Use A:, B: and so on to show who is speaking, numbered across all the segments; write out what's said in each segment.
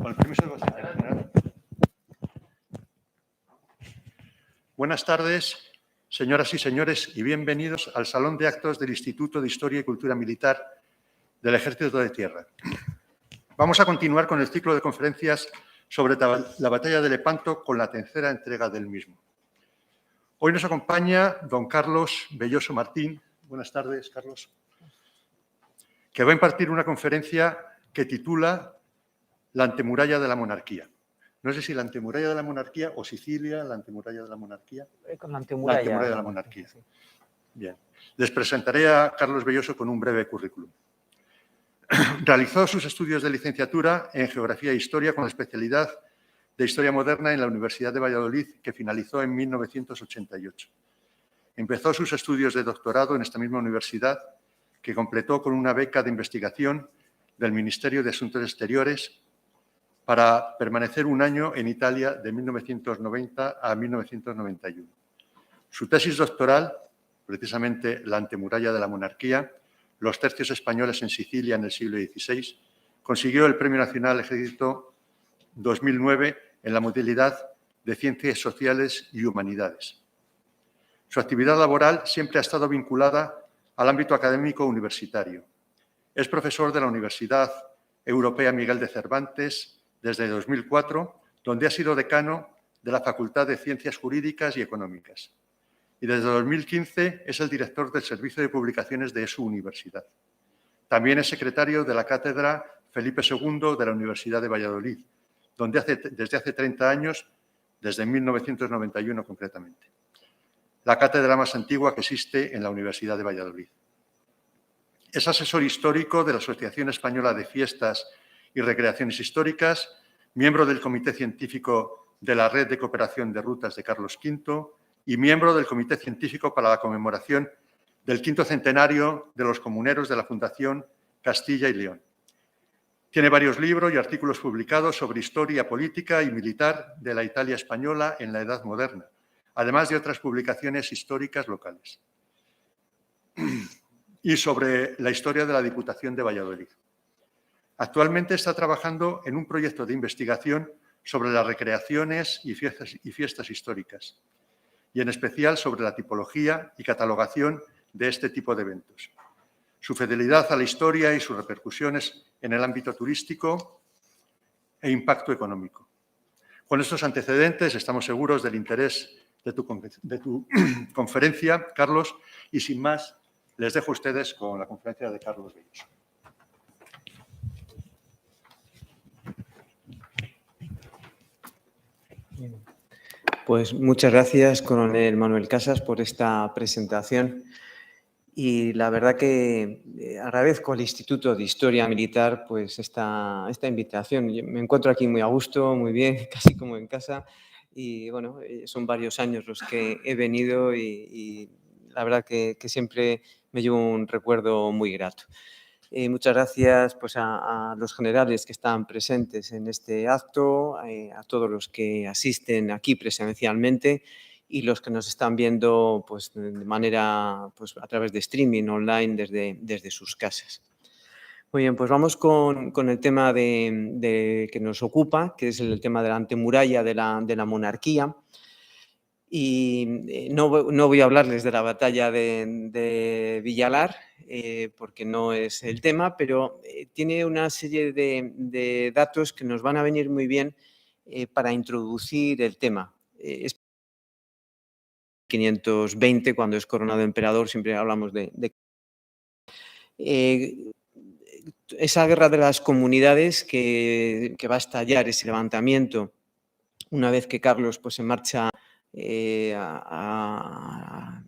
A: Con el permiso del secretario general. Buenas tardes, señoras y señores, y bienvenidos al Salón de Actos del Instituto de Historia y Cultura Militar del Ejército de Tierra. Vamos a continuar con el ciclo de conferencias sobre la batalla de Lepanto con la tercera entrega del mismo. Hoy nos acompaña don Carlos Belloso Martín. Buenas tardes, Carlos. Que va a impartir una conferencia que titula La antemuralla de la monarquía. No sé si la antemuralla de la monarquía o Sicilia, la antemuralla de la monarquía.
B: Con la antemuralla
A: de la monarquía.
B: Sí.
A: Bien. Les presentaré a Carlos Belloso con un breve currículum. Realizó sus estudios de licenciatura en Geografía e Historia con la especialidad de Historia Moderna en la Universidad de Valladolid, que finalizó en 1988. Empezó sus estudios de doctorado en esta misma universidad, que completó con una beca de investigación del Ministerio de Asuntos Exteriores para permanecer un año en Italia de 1990 a 1991. Su tesis doctoral, precisamente La antemuralla de la monarquía, los tercios españoles en Sicilia en el siglo XVI, consiguió el Premio Nacional Ejército 2009 en la modalidad de Ciencias Sociales y Humanidades. Su actividad laboral siempre ha estado vinculada al ámbito académico universitario. Es profesor de la Universidad Europea Miguel de Cervantes desde 2004, donde ha sido decano de la Facultad de Ciencias Jurídicas y Económicas. Y desde 2015 es el director del Servicio de Publicaciones de su universidad. También es secretario de la Cátedra Felipe II de la Universidad de Valladolid, donde desde hace 30 años, desde 1991 concretamente. La cátedra más antigua que existe en la Universidad de Valladolid. Es asesor histórico de la Asociación Española de Fiestas y Recreaciones Históricas, miembro del Comité Científico de la Red de Cooperación de Rutas de Carlos V y miembro del Comité Científico para la conmemoración del 5º centenario de los comuneros de la Fundación Castilla y León. Tiene varios libros y artículos publicados sobre historia política y militar de la Italia española en la Edad Moderna, además de otras publicaciones históricas locales. Y sobre la historia de la Diputación de Valladolid. Actualmente está trabajando en un proyecto de investigación sobre las recreaciones y fiestas históricas, y en especial sobre la tipología y catalogación de este tipo de eventos. Su fidelidad a la historia y sus repercusiones en el ámbito turístico e impacto económico. Con estos antecedentes estamos seguros del interés de tu conferencia, Carlos, y sin más, les dejo a ustedes con la conferencia de Carlos Belloso.
B: Pues muchas gracias, coronel Manuel Casas, por esta presentación. Y la verdad que agradezco al Instituto de Historia Militar pues esta invitación. Yo me encuentro aquí muy a gusto, muy bien, casi como en casa. Y bueno, son varios años los que he venido y la verdad que siempre me llevo un recuerdo muy grato. Muchas gracias pues, a los generales que están presentes en este acto, a todos los que asisten aquí presencialmente y los que nos están viendo pues, de manera pues, a través de streaming online desde sus casas. Muy bien, pues vamos con el tema que nos ocupa, que es el tema de la antemuralla de la monarquía. Y no voy a hablarles de la batalla de Villalar, porque no es el tema, pero tiene una serie de datos que nos van a venir muy bien para introducir el tema. Es 520, cuando es coronado emperador, siempre hablamos de esa guerra de las comunidades que va a estallar, ese levantamiento, una vez que Carlos pues, se marcha.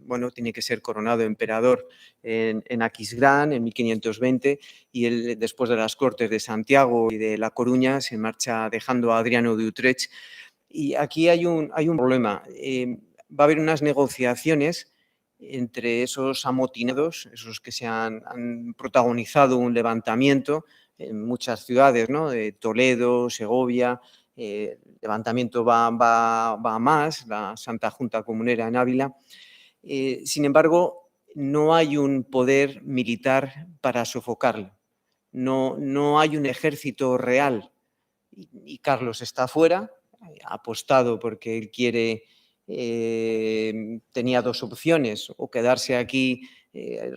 B: Bueno, tiene que ser coronado emperador en Aquisgrán en 1520 y él, después de las Cortes de Santiago y de La Coruña, se marcha dejando a Adriano de Utrecht. Y aquí hay un problema. Va a haber unas negociaciones entre esos amotinados, esos que se han protagonizado un levantamiento en muchas ciudades, ¿no? De Toledo, Segovia. El levantamiento va a más, la Santa Junta Comunera en Ávila. Sin embargo, no hay un poder militar para sofocarlo. No hay un ejército real. y Carlos está fuera, ha apostado porque él quiere, tenía dos opciones, o quedarse aquí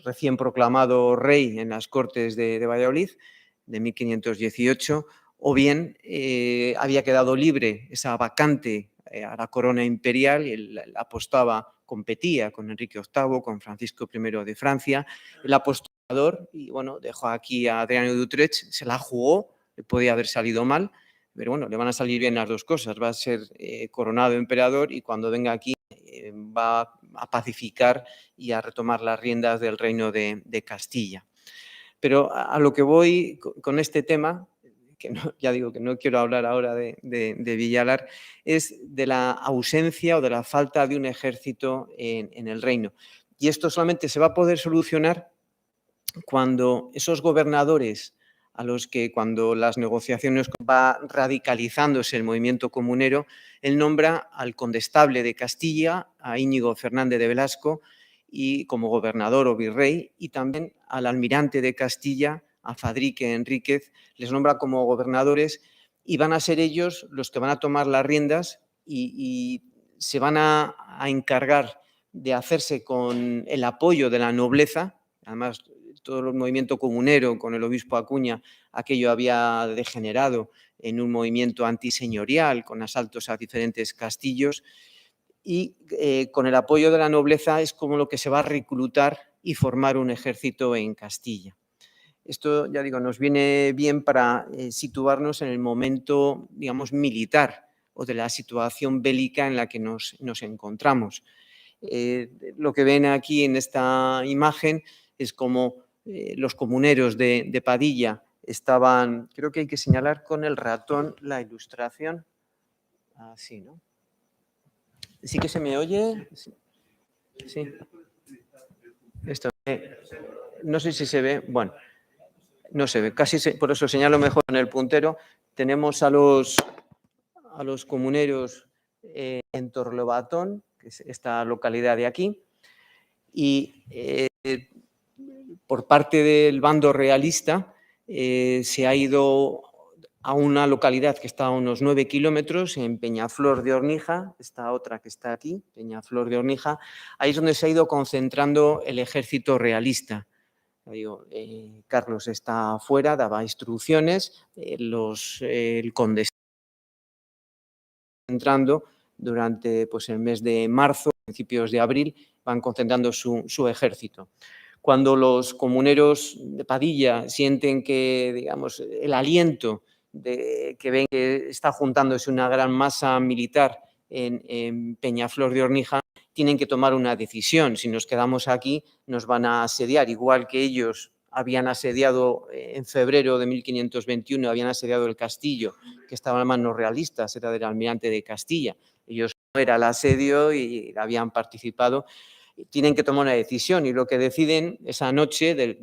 B: recién proclamado rey en las Cortes de Valladolid de 1518, o bien había quedado libre esa vacante a la corona imperial y él apostaba, competía con Enrique VIII, con Francisco I de Francia, el apostador, y bueno, dejó aquí a Adriano de Utrecht, se la jugó, podía haber salido mal, pero bueno, le van a salir bien las dos cosas, va a ser coronado emperador y cuando venga aquí va a pacificar y a retomar las riendas del reino de Castilla. Pero a lo que voy con este tema, que no, ya digo que no quiero hablar ahora de Villalar, es de la ausencia o de la falta de un ejército en el reino. Y esto solamente se va a poder solucionar cuando esos gobernadores a los que cuando las negociaciones va radicalizándose el movimiento comunero, él nombra al condestable de Castilla, a Íñigo Fernández de Velasco, y como gobernador o virrey, y también al almirante de Castilla, a Fadrique Enríquez, les nombra como gobernadores y van a ser ellos los que van a tomar las riendas y se van a encargar de hacerse con el apoyo de la nobleza. Además, todo el movimiento comunero con el obispo Acuña, aquello había degenerado en un movimiento antiseñorial con asaltos a diferentes castillos y con el apoyo de la nobleza es como lo que se va a reclutar y formar un ejército en Castilla. Esto, ya digo, nos viene bien para situarnos en el momento, digamos, militar o de la situación bélica en la que nos encontramos. Lo que ven aquí en esta imagen es como los comuneros de Padilla estaban, creo que hay que señalar con el ratón la ilustración, así, ¿no? ¿Sí que se me oye? Sí. Esto, no sé si se ve, bueno, no se ve, por eso señalo mejor en el puntero. Tenemos a los comuneros en Torlobatón, que es esta localidad de aquí, y por parte del bando realista se ha ido a una localidad que está a unos 9 kilómetros, en Peñaflor de Ornija, esta otra que está aquí, Peñaflor de Ornija, ahí es donde se ha ido concentrando el ejército realista. Carlos está fuera, daba instrucciones, el conde está entrando durante pues, el mes de marzo, principios de abril, van concentrando su ejército. Cuando los comuneros de Padilla sienten que, digamos, el aliento de que ven que está juntándose una gran masa militar en Peñaflor de Ornija, tienen que tomar una decisión. Si nos quedamos aquí, nos van a asediar, igual que ellos habían asediado en febrero de 1521, habían asediado el castillo, que estaba en manos realistas, era del almirante de Castilla. Ellos no era el asedio y habían participado. Tienen que tomar una decisión y lo que deciden esa noche de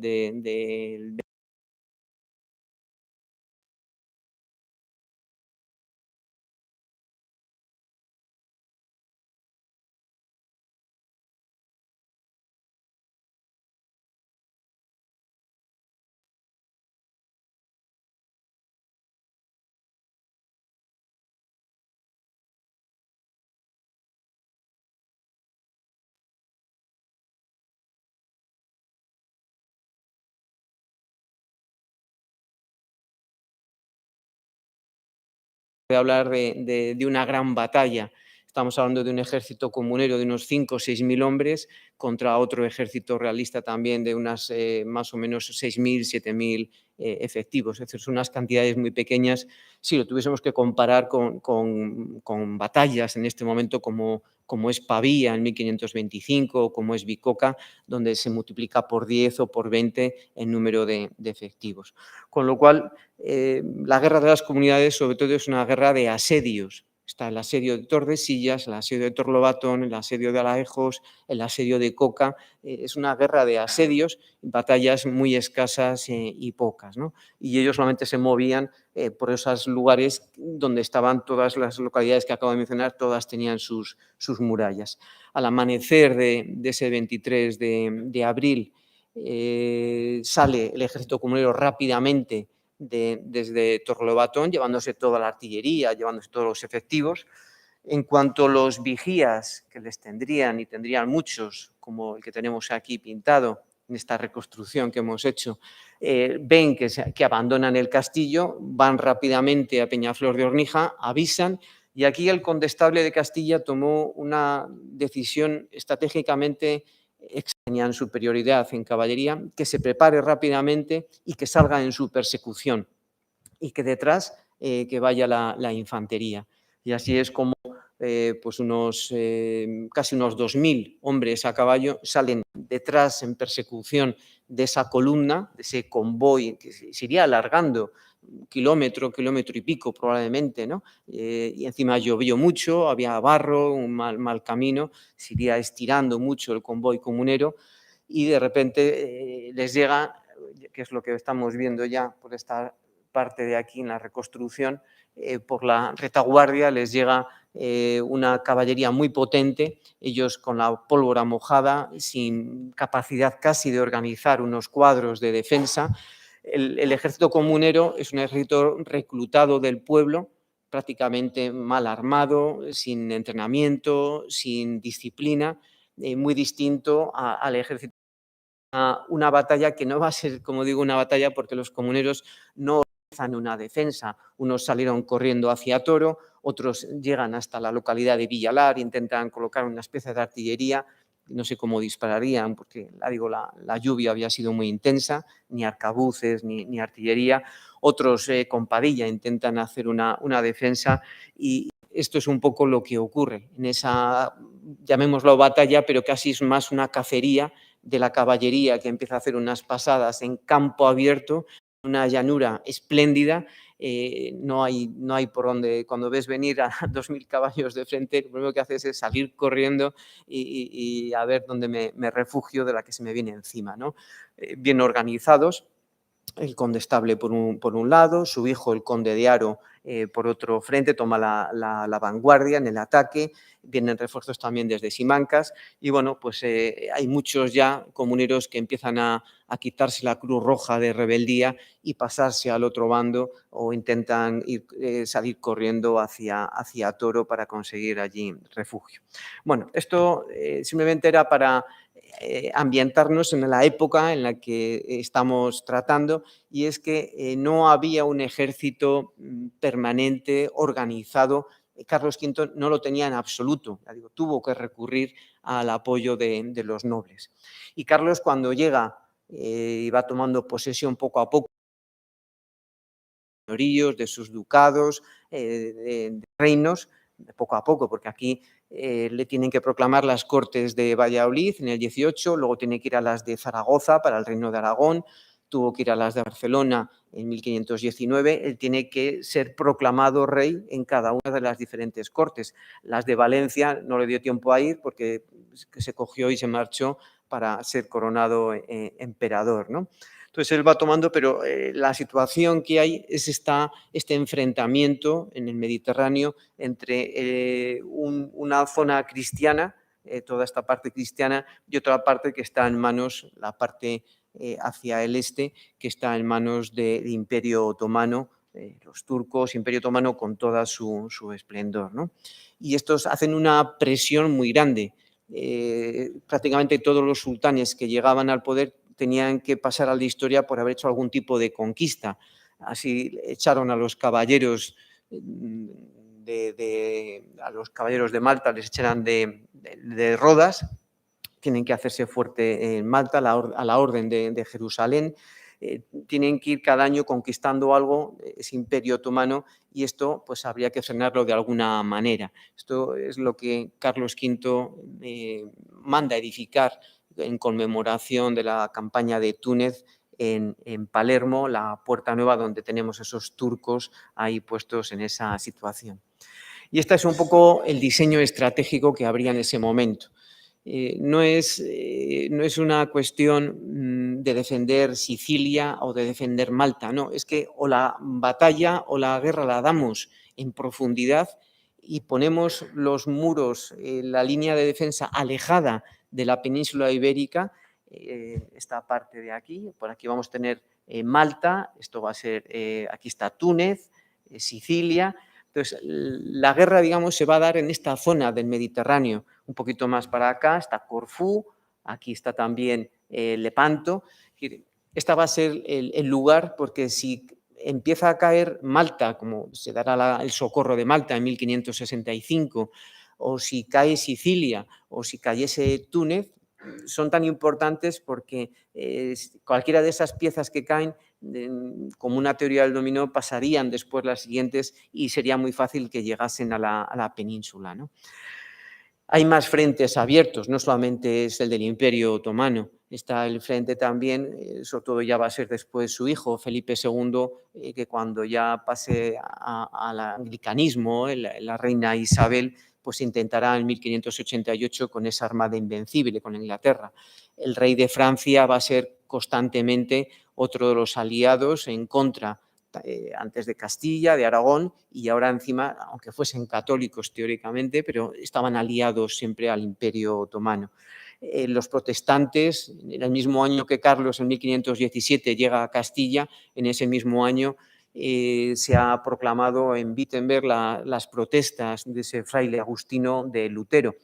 B: hablar de una gran batalla. Estamos hablando de un ejército comunero de unos 5 o 6.000 hombres contra otro ejército realista también de unas más o menos 6.000, 7.000 efectivos. Es decir, son unas cantidades muy pequeñas. Si lo tuviésemos que comparar con batallas en este momento como es Pavía en 1525 o como es Bicoca, donde se multiplica por 10 o por 20 el número de efectivos. Con lo cual, la guerra de las comunidades sobre todo es una guerra de asedios. Está el asedio de Tordesillas, el asedio de Torlobatón, el asedio de Alaejos, el asedio de Coca. Es una guerra de asedios, batallas muy escasas y pocas, ¿no? Y ellos solamente se movían por esos lugares donde estaban todas las localidades que acabo de mencionar, todas tenían sus murallas. Al amanecer de ese 23 de abril sale el ejército comunero rápidamente desde Torrelobatón, llevándose toda la artillería, llevándose todos los efectivos. En cuanto a los vigías que les tendrían, y tendrían muchos, como el que tenemos aquí pintado en esta reconstrucción que hemos hecho, ven que abandonan el castillo, van rápidamente a Peñaflor de Ornija, avisan, y aquí el condestable de Castilla tomó una decisión estratégicamente extraña en superioridad en caballería, que se prepare rápidamente y que salga en su persecución, y que detrás que vaya la infantería. Y así es como pues casi unos 2.000 hombres a caballo salen detrás en persecución de esa columna, de ese convoy que se iría alargando kilómetro y pico probablemente, ¿no? Y encima llovió mucho, había barro, un mal camino, se iría estirando mucho el convoy comunero y de repente les llega, que es lo que estamos viendo ya por esta parte de aquí en la reconstrucción, por la retaguardia les llega una caballería muy potente, ellos con la pólvora mojada, sin capacidad casi de organizar unos cuadros de defensa. El ejército comunero es un ejército reclutado del pueblo, prácticamente mal armado, sin entrenamiento, sin disciplina, muy distinto al ejército. Una batalla que no va a ser, como digo, una batalla porque los comuneros no organizan una defensa. Unos salieron corriendo hacia Toro, otros llegan hasta la localidad de Villalar, intentan colocar una especie de artillería, no sé cómo dispararían porque la lluvia había sido muy intensa, ni arcabuces ni artillería. Otros con Padilla intentan hacer una defensa y esto es un poco lo que ocurre en esa, llamémoslo batalla, pero casi es más una cacería de la caballería que empieza a hacer unas pasadas en campo abierto, una llanura espléndida, no hay por dónde, cuando ves venir a 2.000 caballos de frente, lo primero que haces es salir corriendo y a ver dónde me refugio de la que se me viene encima, ¿no? Bien organizados. El condestable por un lado, su hijo, el conde de Haro, por otro frente, toma la vanguardia en el ataque, vienen refuerzos también desde Simancas y bueno, pues hay muchos ya comuneros que empiezan a quitarse la cruz roja de rebeldía y pasarse al otro bando o intentan salir corriendo hacia Toro para conseguir allí refugio. Bueno, esto simplemente era para ambientarnos en la época en la que estamos tratando, y es que no había un ejército permanente, organizado. Carlos V no lo tenía en absoluto, tuvo que recurrir al apoyo de los nobles. Y Carlos, cuando llega y va tomando posesión poco a poco de señoríos, de sus ducados, de reinos, poco a poco, porque aquí le tienen que proclamar las Cortes de Valladolid en el 18, luego tiene que ir a las de Zaragoza para el Reino de Aragón, tuvo que ir a las de Barcelona en 1519, él tiene que ser proclamado rey en cada una de las diferentes cortes. Las de Valencia no le dio tiempo a ir porque se cogió y se marchó para ser coronado emperador, ¿no? Entonces él va tomando, pero la situación que hay es este enfrentamiento en el Mediterráneo entre una zona cristiana, toda esta parte cristiana, y otra parte que está en manos, la parte hacia el este, que está en manos del Imperio Otomano, los turcos, Imperio Otomano con toda su esplendor, ¿no? Y estos hacen una presión muy grande. Prácticamente todos los sultanes que llegaban al poder tenían que pasar a la historia por haber hecho algún tipo de conquista. Así echaron a los caballeros a los caballeros de Malta, les echaron de Rodas, tienen que hacerse fuerte en Malta a la orden de Jerusalén, tienen que ir cada año conquistando algo, ese Imperio Otomano, y esto pues habría que frenarlo de alguna manera. Esto es lo que Carlos V manda edificar en conmemoración de la campaña de Túnez en Palermo, la Puerta Nueva, donde tenemos esos turcos ahí puestos en esa situación. Y este es un poco el diseño estratégico que habría en ese momento. No es una cuestión de defender Sicilia o de defender Malta, no, es que o la batalla o la guerra la damos en profundidad y ponemos los muros, la línea de defensa alejada de la península ibérica, esta parte de aquí, por aquí vamos a tener Malta, esto va a ser, aquí está Túnez, Sicilia. Entonces, la guerra, digamos, se va a dar en esta zona del Mediterráneo. Un poquito más para acá está Corfú, aquí está también Lepanto. Esta va a ser el lugar, porque si empieza a caer Malta, como se dará el socorro de Malta en 1565, o si cae Sicilia, o si cayese Túnez, son tan importantes porque cualquiera de esas piezas que caen, como una teoría del dominó, pasarían después las siguientes y sería muy fácil que llegasen a la península, ¿no? Hay más frentes abiertos, no solamente es el del Imperio Otomano, está el frente también, sobre todo ya va a ser después su hijo, Felipe II, que cuando ya pase al anglicanismo, la reina Isabel, pues intentará en 1588 con esa armada invencible, con Inglaterra. El rey de Francia va a ser constantemente otro de los aliados en contra antes de Castilla, de Aragón, y ahora encima, aunque fuesen católicos teóricamente, pero estaban aliados siempre al Imperio Otomano. Los protestantes, en el mismo año que Carlos, en 1517, llega a Castilla, en ese mismo año se ha proclamado en Wittenberg las protestas de ese fraile agustino de Lutero.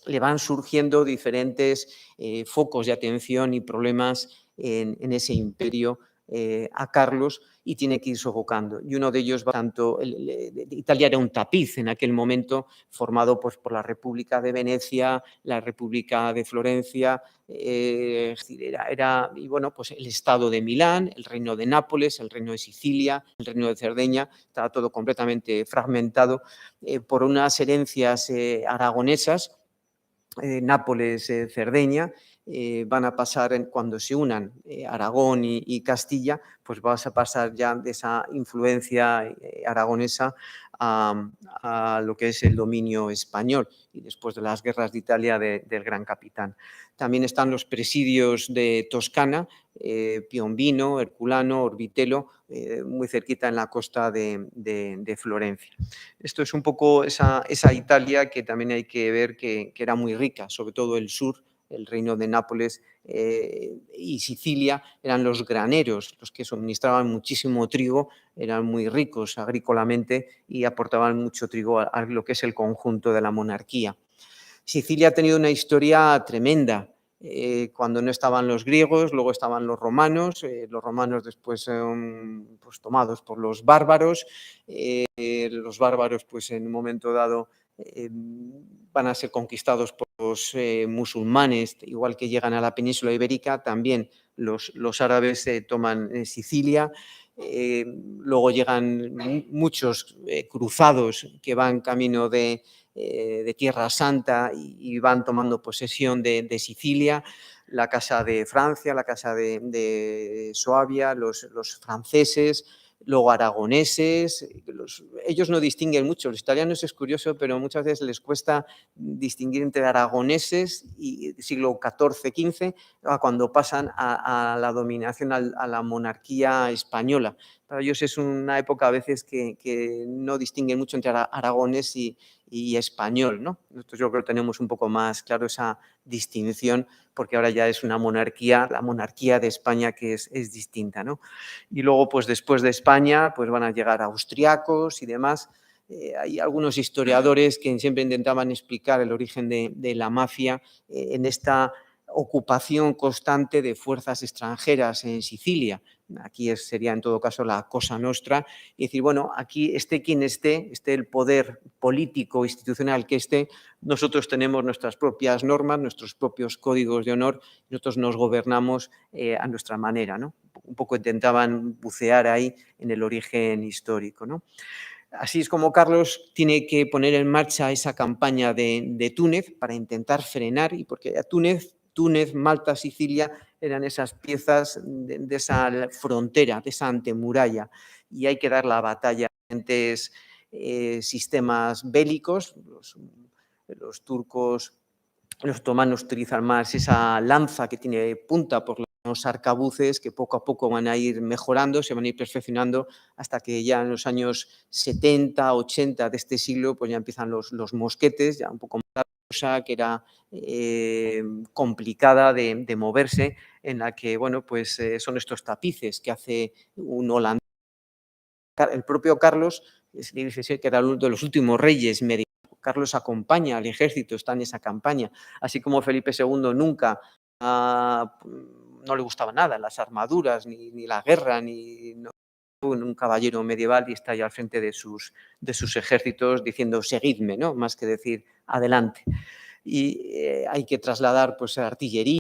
B: Le van surgiendo diferentes focos de atención y problemas en ese imperio a Carlos, y tiene que ir sofocando. Y uno de ellos va tanto, Italia era un tapiz en aquel momento, formado pues, por la República de Venecia, la República de Florencia, y bueno, pues el Estado de Milán, el Reino de Nápoles, el Reino de Sicilia, el Reino de Cerdeña, estaba todo completamente fragmentado por unas herencias aragonesas. Nápoles, Cerdeña, van a pasar, cuando se unan Aragón y Castilla, pues vas a pasar ya de esa influencia aragonesa a lo que es el dominio español, y después de las guerras de Italia del Gran Capitán. También están los presidios de Toscana, Piombino, Herculano, Orbitello, muy cerquita en la costa de Florencia. Esto es un poco esa Italia que también hay que ver que era muy rica, sobre todo el sur, el reino de Nápoles y Sicilia eran los graneros, los que suministraban muchísimo trigo, eran muy ricos agrícolamente y aportaban mucho trigo a lo que es el conjunto de la monarquía. Sicilia ha tenido una historia tremenda. Cuando no estaban los griegos, luego estaban los romanos después pues, tomados por los bárbaros pues en un momento dado van a ser conquistados por los musulmanes, igual que llegan a la península ibérica, también los árabes toman Sicilia. Luego llegan muchos cruzados que van camino de Tierra Santa y van tomando posesión de Sicilia, la Casa de Francia, la Casa de Suabia, los franceses, luego aragoneses. Ellos no distinguen mucho, los italianos es curioso, pero muchas veces les cuesta distinguir entre aragoneses y siglo XIV, XV, cuando pasan a la dominación, a la monarquía española. Para ellos es una época a veces que no distinguen mucho entre aragonés y español, ¿no? Nosotros yo creo que tenemos un poco más claro esa distinción, porque ahora ya es una monarquía, la monarquía de España, que es distinta, ¿no? Y luego, pues después de España, pues van a llegar austriacos y demás. Hay algunos historiadores que siempre intentaban explicar el origen de la mafia en esta ocupación constante de fuerzas extranjeras en Sicilia. Aquí sería en todo caso la Cosa Nostra, y decir, bueno, aquí esté quien esté el poder político, institucional que esté, nosotros tenemos nuestras propias normas, nuestros propios códigos de honor, y nosotros nos gobernamos a nuestra manera, ¿no? Un poco intentaban bucear ahí en el origen histórico, ¿no? Así es como Carlos tiene que poner en marcha esa campaña de Túnez para intentar frenar, y porque Túnez, Malta, Sicilia eran esas piezas de esa frontera, de esa antemuralla, y hay que dar la batalla a diferentes sistemas bélicos. Los turcos, los otomanos utilizan más esa lanza que tiene punta por los arcabuces, que poco a poco van a ir mejorando, se van a ir perfeccionando, hasta que ya en los años 70, 80 de este siglo, pues ya empiezan los mosquetes, ya un poco más que era complicada de moverse, en la que, bueno, pues son estos tapices que hace un holandés. El propio Carlos, se dice que era uno de los últimos reyes medievales. Carlos acompaña al ejército, está en esa campaña, así como Felipe II nunca, no le gustaba nada las armaduras, ni la guerra, no, un caballero medieval y está ahí al frente de sus ejércitos diciendo seguidme, ¿no? Más que decir adelante. Y hay que trasladar pues artillería,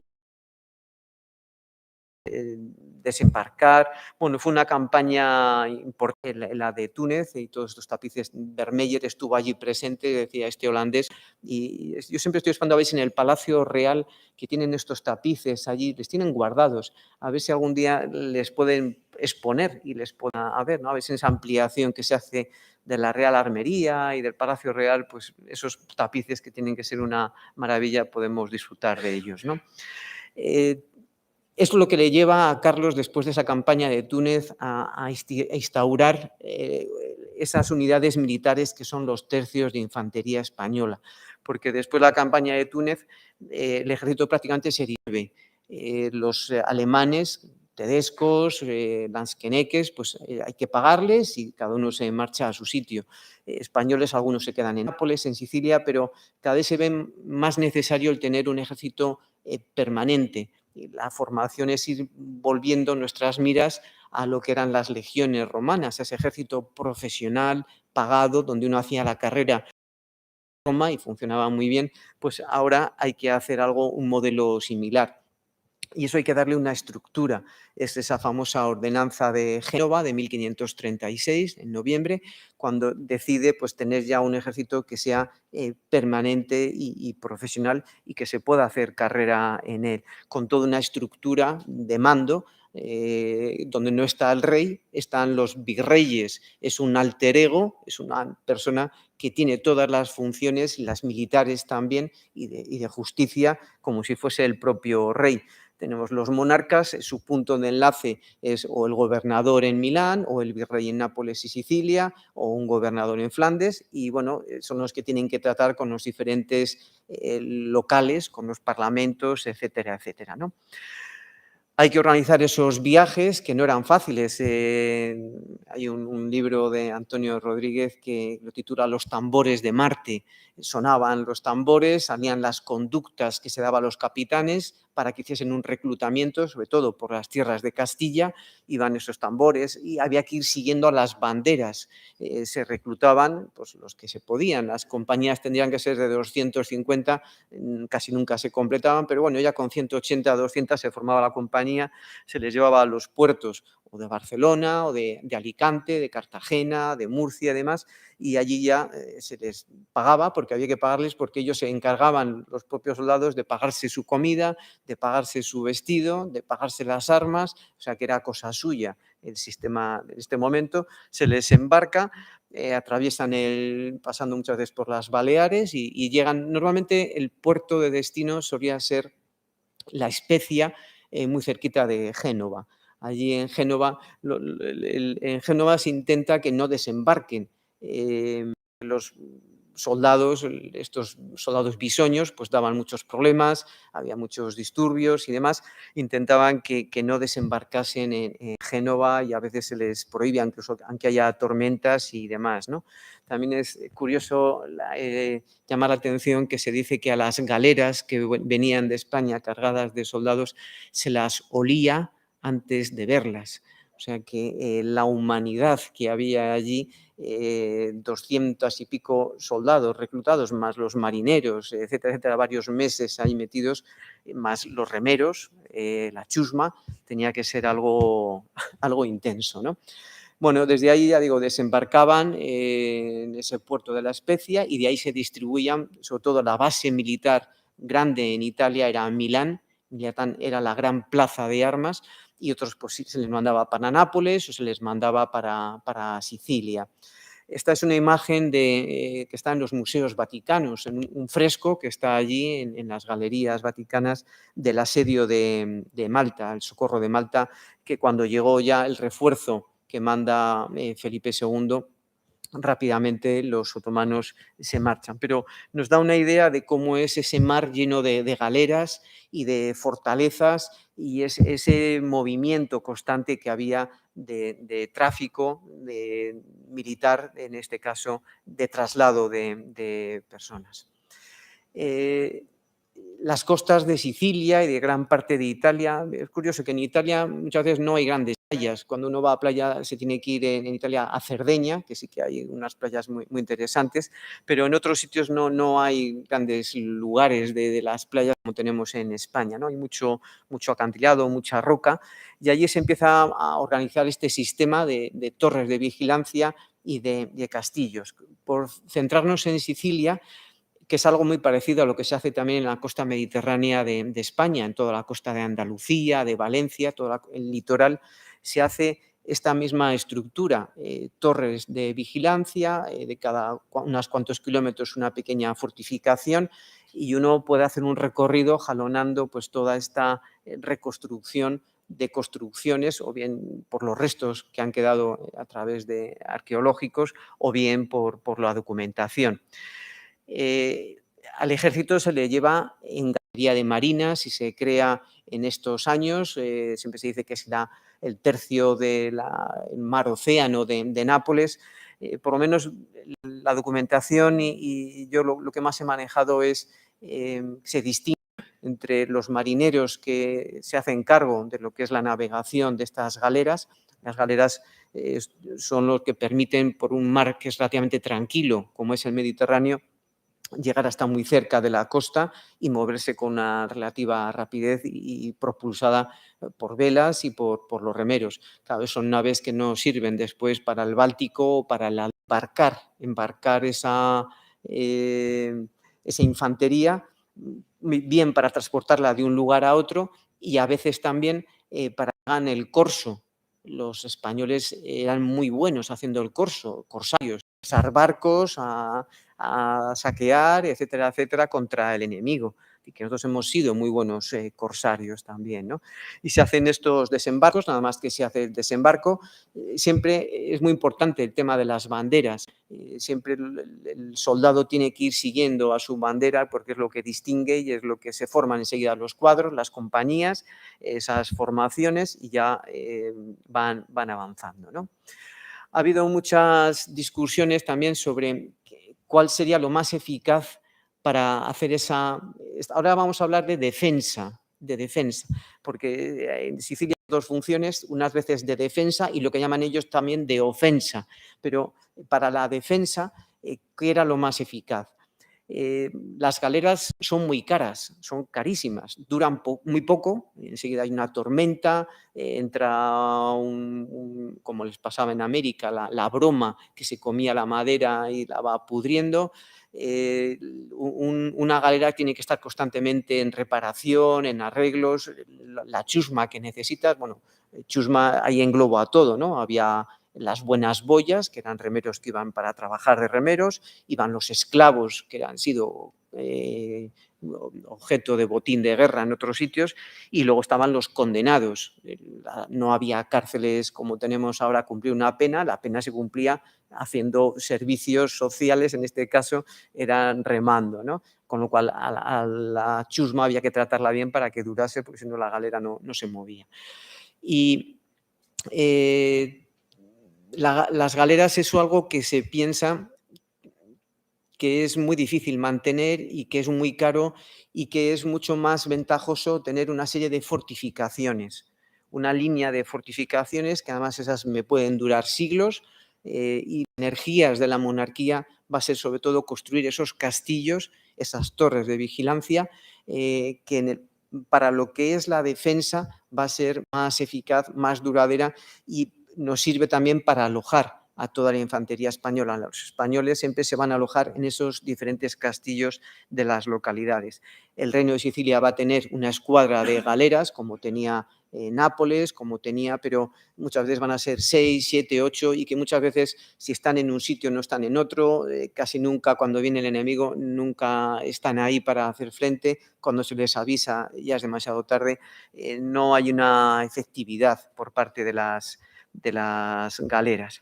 B: desembarcar. Bueno, fue una campaña importante, la de Túnez, y todos estos tapices. Vermeyer estuvo allí presente, decía este holandés, y yo siempre estoy esperando a ver si en el Palacio Real, que tienen estos tapices allí, les tienen guardados, a ver si algún día les pueden exponer y les puedan ver, ¿no? A ver si en esa ampliación que se hace de la Real Armería y del Palacio Real, pues esos tapices que tienen que ser una maravilla, podemos disfrutar de ellos, ¿no? Esto es lo que le lleva a Carlos, después de esa campaña de Túnez, a instaurar esas unidades militares que son los tercios de infantería española, porque después de la campaña de Túnez el ejército prácticamente se divide. Los alemanes, tedescos, lanzqueneques, pues hay que pagarles y cada uno se marcha a su sitio. Españoles, algunos se quedan en Nápoles, en Sicilia, pero cada vez se ve más necesario el tener un ejército permanente. Y la formación es ir volviendo nuestras miras a lo que eran las legiones romanas, a ese ejército profesional, pagado, donde uno hacía la carrera en Roma y funcionaba muy bien. Pues ahora hay que hacer un modelo similar. Y eso hay que darle una estructura. Es esa famosa ordenanza de Génova de 1536, en noviembre, cuando decide pues, tener ya un ejército que sea permanente y profesional y que se pueda hacer carrera en él, con toda una estructura de mando, donde no está el rey, están los virreyes, es un alter ego, es una persona que tiene todas las funciones, las militares también, y de justicia, como si fuese el propio rey. Tenemos los monarcas, su punto de enlace es o el gobernador en Milán, o el virrey en Nápoles y Sicilia, o un gobernador en Flandes, y bueno, son los que tienen que tratar con los diferentes locales, con los parlamentos, etcétera, etcétera, ¿no? Hay que organizar esos viajes que no eran fáciles. Hay un libro de Antonio Rodríguez que lo titula Los tambores de Marte. Sonaban los tambores, salían las conductas que se daban a los capitanes para que hiciesen un reclutamiento, sobre todo por las tierras de Castilla, iban esos tambores y había que ir siguiendo a las banderas. Se reclutaban pues, los que se podían. Las compañías tendrían que ser de 250, casi nunca se completaban, pero bueno, ya con 180 o 200 se formaba la compañía, se les llevaba a los puertos o de Barcelona o de Alicante, de Cartagena, de Murcia y demás, y allí ya se les pagaba, porque había que pagarles, porque ellos se encargaban, los propios soldados, de pagarse su comida, de pagarse su vestido, de pagarse las armas, o sea que era cosa suya el sistema en este momento. Se les embarca, atraviesan pasando muchas veces por las Baleares y llegan, normalmente el puerto de destino solía ser La Spezia, muy cerquita de Génova. Allí en Génova, en Génova se intenta que no desembarquen los soldados, estos soldados bisoños, pues daban muchos problemas, había muchos disturbios y demás, intentaban que no desembarcasen en Génova y a veces se les prohibía, incluso aunque haya tormentas y demás, ¿no? También es curioso llamar la atención que se dice que a las galeras que venían de España cargadas de soldados se las olía antes de verlas. O sea que la humanidad que había allí, 200 y pico soldados reclutados, más los marineros, etcétera, etcétera, varios meses ahí metidos, más los remeros, la chusma, tenía que ser algo intenso, ¿no? Bueno, desde ahí, ya digo, desembarcaban en ese puerto de La Spezia y de ahí se distribuían, sobre todo la base militar grande en Italia era Milán. Milán era la gran plaza de armas, y otros pues, se les mandaba para Nápoles o se les mandaba para Sicilia. Esta es una imagen que está en los museos vaticanos, en un fresco que está allí en las galerías vaticanas del asedio de Malta, el Socorro de Malta, que cuando llegó ya el refuerzo que manda Felipe II, rápidamente los otomanos se marchan. Pero nos da una idea de cómo es ese mar lleno de galeras y de fortalezas y ese movimiento constante que había de tráfico militar, en este caso de traslado de personas. Las costas de Sicilia y de gran parte de Italia. Es curioso que en Italia muchas veces no hay grandes playas. Cuando uno va a playa se tiene que ir en Italia a Cerdeña, que sí que hay unas playas muy, muy interesantes, pero en otros sitios no hay grandes lugares de las playas como tenemos en España, ¿no? Hay mucho acantilado, mucha roca, y allí se empieza a organizar este sistema de torres de vigilancia y de castillos. Por centrarnos en Sicilia, que es algo muy parecido a lo que se hace también en la costa mediterránea de España, en toda la costa de Andalucía, de Valencia, todo el litoral, se hace esta misma estructura, torres de vigilancia, de cada unos cuantos kilómetros una pequeña fortificación, y uno puede hacer un recorrido jalonando pues toda esta reconstrucción de construcciones, o bien por los restos que han quedado a través de arqueológicos, o bien por la documentación. Al ejército se le lleva en galería de marinas y se crea en estos años, siempre se dice que es el tercio del mar océano de Nápoles. Por lo menos la documentación y yo lo que más he manejado es, se distingue entre los marineros que se hacen cargo de lo que es la navegación de estas galeras. Las galeras son los que permiten, por un mar que es relativamente tranquilo, como es el Mediterráneo, llegar hasta muy cerca de la costa y moverse con una relativa rapidez y propulsada por velas y por los remeros. Claro, son naves que no sirven después para el Báltico o para embarcar esa infantería, bien para transportarla de un lugar a otro y a veces también para que hagan el corso. Los españoles eran muy buenos haciendo el corso, corsarios, pasar barcos a saquear, etcétera, etcétera, contra el enemigo. Y que nosotros hemos sido muy buenos corsarios también, ¿no? Y se hacen estos desembarcos, nada más que se hace el desembarco. Siempre es muy importante el tema de las banderas. Siempre el soldado tiene que ir siguiendo a su bandera porque es lo que distingue y es lo que se forman enseguida los cuadros, las compañías, esas formaciones y ya van avanzando, ¿no? Ha habido muchas discusiones también sobre cuál sería lo más eficaz para hacer esa... Ahora vamos a hablar de defensa, porque en Sicilia hay dos funciones, unas veces de defensa y lo que llaman ellos también de ofensa, pero para la defensa, ¿qué era lo más eficaz? Las galeras son muy caras, son carísimas, duran muy poco, enseguida hay una tormenta, entra como les pasaba en América, la broma que se comía la madera y la va pudriendo. Una galera tiene que estar constantemente en reparación, en arreglos, la chusma que necesitas, bueno, chusma ahí engloba todo, ¿no? Había las buenas boyas, que eran remeros que iban para trabajar de remeros, iban los esclavos que han sido objeto de botín de guerra en otros sitios, y luego estaban los condenados. No había cárceles como tenemos ahora, cumplir una pena, la pena se cumplía haciendo servicios sociales, en este caso eran remando, ¿no? Con lo cual a la chusma había que tratarla bien para que durase, porque si no la galera no se movía. Y las galeras es algo que se piensa que es muy difícil mantener y que es muy caro y que es mucho más ventajoso tener una serie de fortificaciones, una línea de fortificaciones que además esas me pueden durar siglos y energías de la monarquía va a ser sobre todo construir esos castillos, esas torres de vigilancia que para lo que es la defensa va a ser más eficaz, más duradera y nos sirve también para alojar a toda la infantería española. Los españoles siempre se van a alojar en esos diferentes castillos de las localidades. El Reino de Sicilia va a tener una escuadra de galeras, como tenía Nápoles, pero muchas veces van a ser 6, 7, 8 y que muchas veces si están en un sitio no están en otro, casi nunca cuando viene el enemigo nunca están ahí para hacer frente, cuando se les avisa ya es demasiado tarde, no hay una efectividad por parte de las galeras.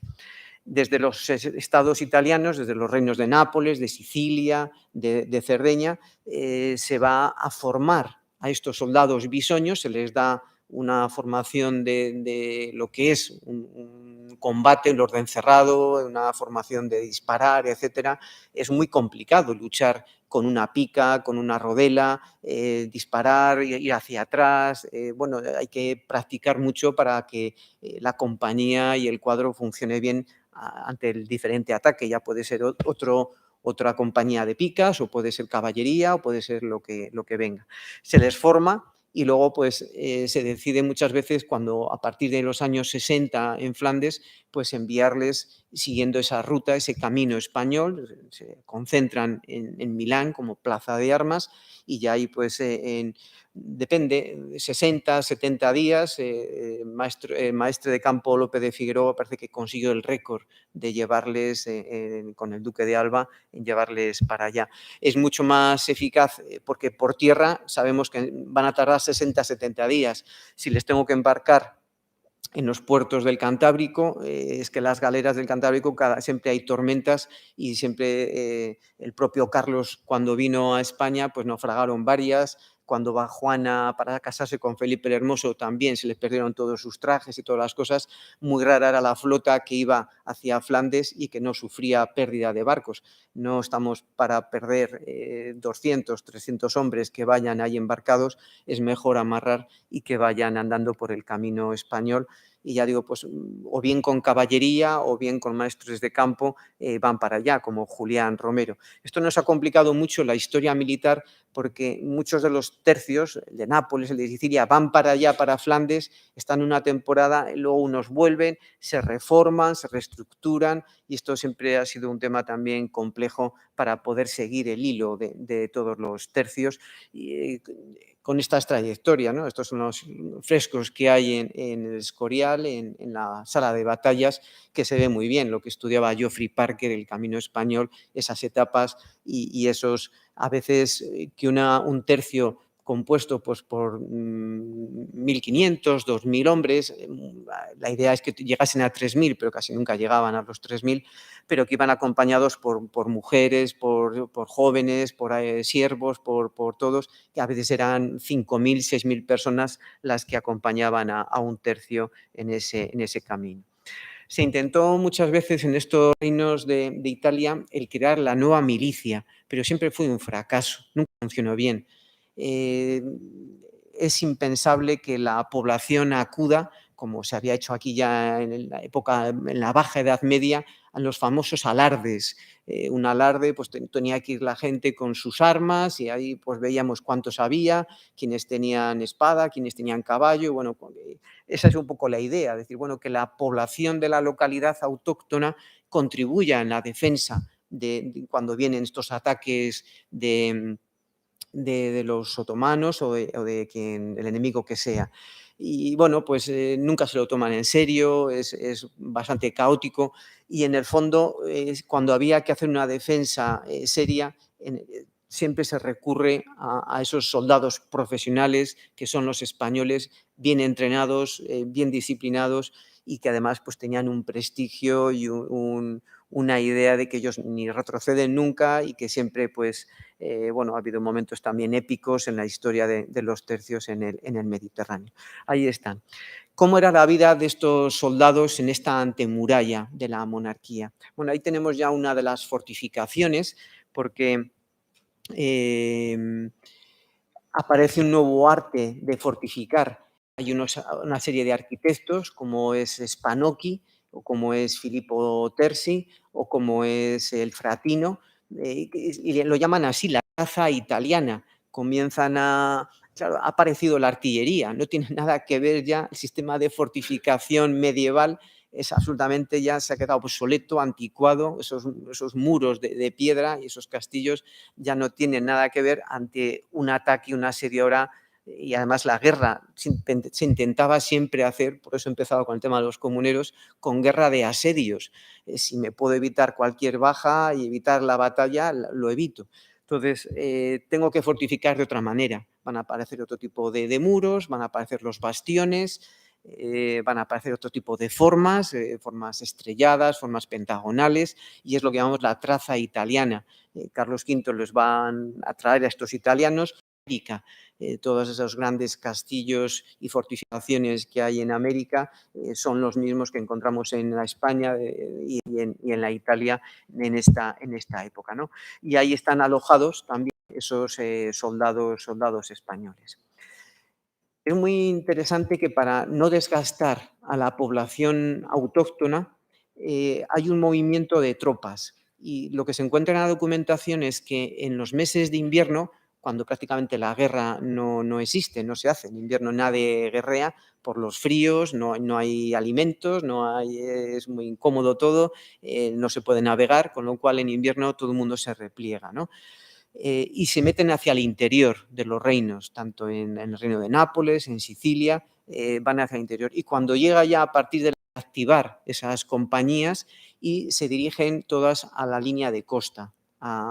B: desde los estados italianos, desde los reinos de Nápoles, de Sicilia, de Cerdeña, se va a formar a estos soldados bisoños, se les da una formación de lo que es un combate, un orden cerrado, una formación de disparar, etcétera. Es muy complicado luchar con una pica, con una rodela, disparar, ir hacia atrás. Bueno, hay que practicar mucho para que la compañía y el cuadro funcione bien ante el diferente ataque. Ya puede ser otra compañía de picas, o puede ser caballería, o puede ser lo que venga. Se les forma y luego pues se decide muchas veces, cuando a partir de los años 60 en Flandes, pues enviarles siguiendo esa ruta, ese camino español. Se concentran en Milán como plaza de armas, y ya ahí pues depende, 60, 70 días, maestre de campo Lope de Figueroa parece que consiguió el récord de llevarles, con el duque de Alba, en llevarles para allá. Es mucho más eficaz porque por tierra sabemos que van a tardar 60, 70 días. Si les tengo que embarcar en los puertos del Cantábrico, es que las galeras del Cantábrico siempre hay tormentas, y siempre el propio Carlos, cuando vino a España, pues naufragaron varias. Cuando va Juana para casarse con Felipe el Hermoso, también se le perdieron todos sus trajes y todas las cosas. Muy rara era la flota que iba hacia Flandes y que no sufría pérdida de barcos. No estamos para perder 200, 300 hombres que vayan ahí embarcados. Es mejor amarrar y que vayan andando por el camino español. Y ya digo, pues o bien con caballería o bien con maestres de campo van para allá, como Julián Romero. Esto nos ha complicado mucho la historia militar, porque muchos de los tercios, el de Nápoles, el de Sicilia, van para allá, para Flandes, están una temporada, luego unos vuelven, se reforman, se reestructuran, y esto siempre ha sido un tema también complejo para poder seguir el hilo de todos los tercios. Y, con estas trayectorias, ¿no? Estos son los frescos que hay en el Escorial, en la sala de batallas, que se ve muy bien lo que estudiaba Geoffrey Parker, el camino español, esas etapas y esos, a veces, que un tercio compuesto pues, por 1.500, 2.000 hombres. La idea es que llegasen a 3.000, pero casi nunca llegaban a los 3.000, pero que iban acompañados por mujeres, por jóvenes, por siervos, por todos, que a veces eran 5.000, 6.000 personas las que acompañaban a un tercio en ese camino. Se intentó muchas veces en estos reinos de Italia el crear la nueva milicia, pero siempre fue un fracaso, nunca funcionó bien. Es impensable que la población acuda, como se había hecho aquí ya en la época, en la Baja Edad Media, a los famosos alardes. Un alarde, pues tenía que ir la gente con sus armas, y ahí pues veíamos cuántos había, quienes tenían espada, quienes tenían caballo. Bueno, esa es un poco la idea, decir, bueno, que la población de la localidad autóctona contribuya en la defensa cuando vienen estos ataques de los otomanos o de quien, el enemigo que sea. Y bueno, pues nunca se lo toman en serio, es bastante caótico, y en el fondo, cuando había que hacer una defensa seria, siempre se recurre a esos soldados profesionales que son los españoles, bien entrenados, bien disciplinados, y que además pues tenían un prestigio y una idea de que ellos ni retroceden nunca, y que siempre pues bueno, ha habido momentos también épicos en la historia de los tercios en el Mediterráneo. Ahí están. ¿Cómo era la vida de estos soldados en esta antemuralla de la monarquía? Bueno, ahí tenemos ya una de las fortificaciones, porque aparece un nuevo arte de fortificar. Hay una serie de arquitectos, como es Spanocchi, o como es Filippo Terzi, o como es el Fratino, y lo llaman así, la raza italiana. Claro, ha aparecido la artillería, no tiene nada que ver ya el sistema de fortificación medieval, es absolutamente, ya se ha quedado obsoleto, anticuado. Esos muros de piedra y esos castillos ya no tienen nada que ver ante un ataque, un asedio ahora. Y además la guerra se intentaba siempre hacer, por eso he empezado con el tema de los comuneros, con guerra de asedios. Si me puedo evitar cualquier baja y evitar la batalla, lo evito. Entonces, tengo que fortificar de otra manera. Van a aparecer otro tipo de muros, van a aparecer los bastiones, van a aparecer otro tipo de formas, formas estrelladas, formas pentagonales, y es lo que llamamos la traza italiana. Carlos V les van a traer a estos italianos América. Todos esos grandes castillos y fortificaciones que hay en América son los mismos que encontramos en la España y en la Italia en esta época, ¿no? Y ahí están alojados también esos soldados españoles. Es muy interesante que para no desgastar a la población autóctona hay un movimiento de tropas, y lo que se encuentra en la documentación es que en los meses de invierno, cuando prácticamente la guerra no existe, no se hace, en invierno nadie guerrea por los fríos, no hay alimentos, es muy incómodo todo, no se puede navegar, con lo cual en invierno todo el mundo se repliega, ¿no? Y se meten hacia el interior de los reinos, tanto en el reino de Nápoles, en Sicilia, van hacia el interior. Y cuando llega ya a partir de activar esas compañías y se dirigen todas a la línea de costa.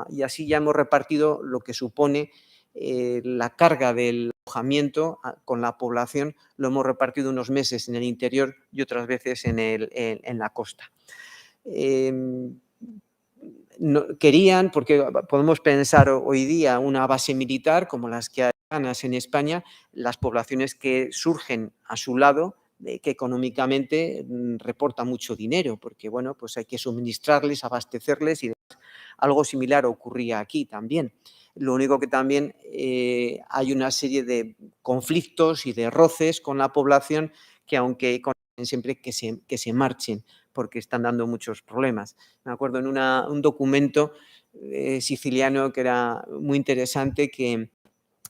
B: Y así ya hemos repartido lo que supone la carga del alojamiento con la población, lo hemos repartido unos meses en el interior y otras veces en la costa. No, querían, porque podemos pensar hoy día una base militar como las que hay en España, las poblaciones que surgen a su lado, que económicamente reporta mucho dinero, porque bueno, pues hay que suministrarles, abastecerles y demás. Algo similar ocurría aquí también. Lo único que también hay una serie de conflictos y de roces con la población que aunque siempre que se marchen, porque están dando muchos problemas. Me acuerdo en un documento siciliano que era muy interesante, que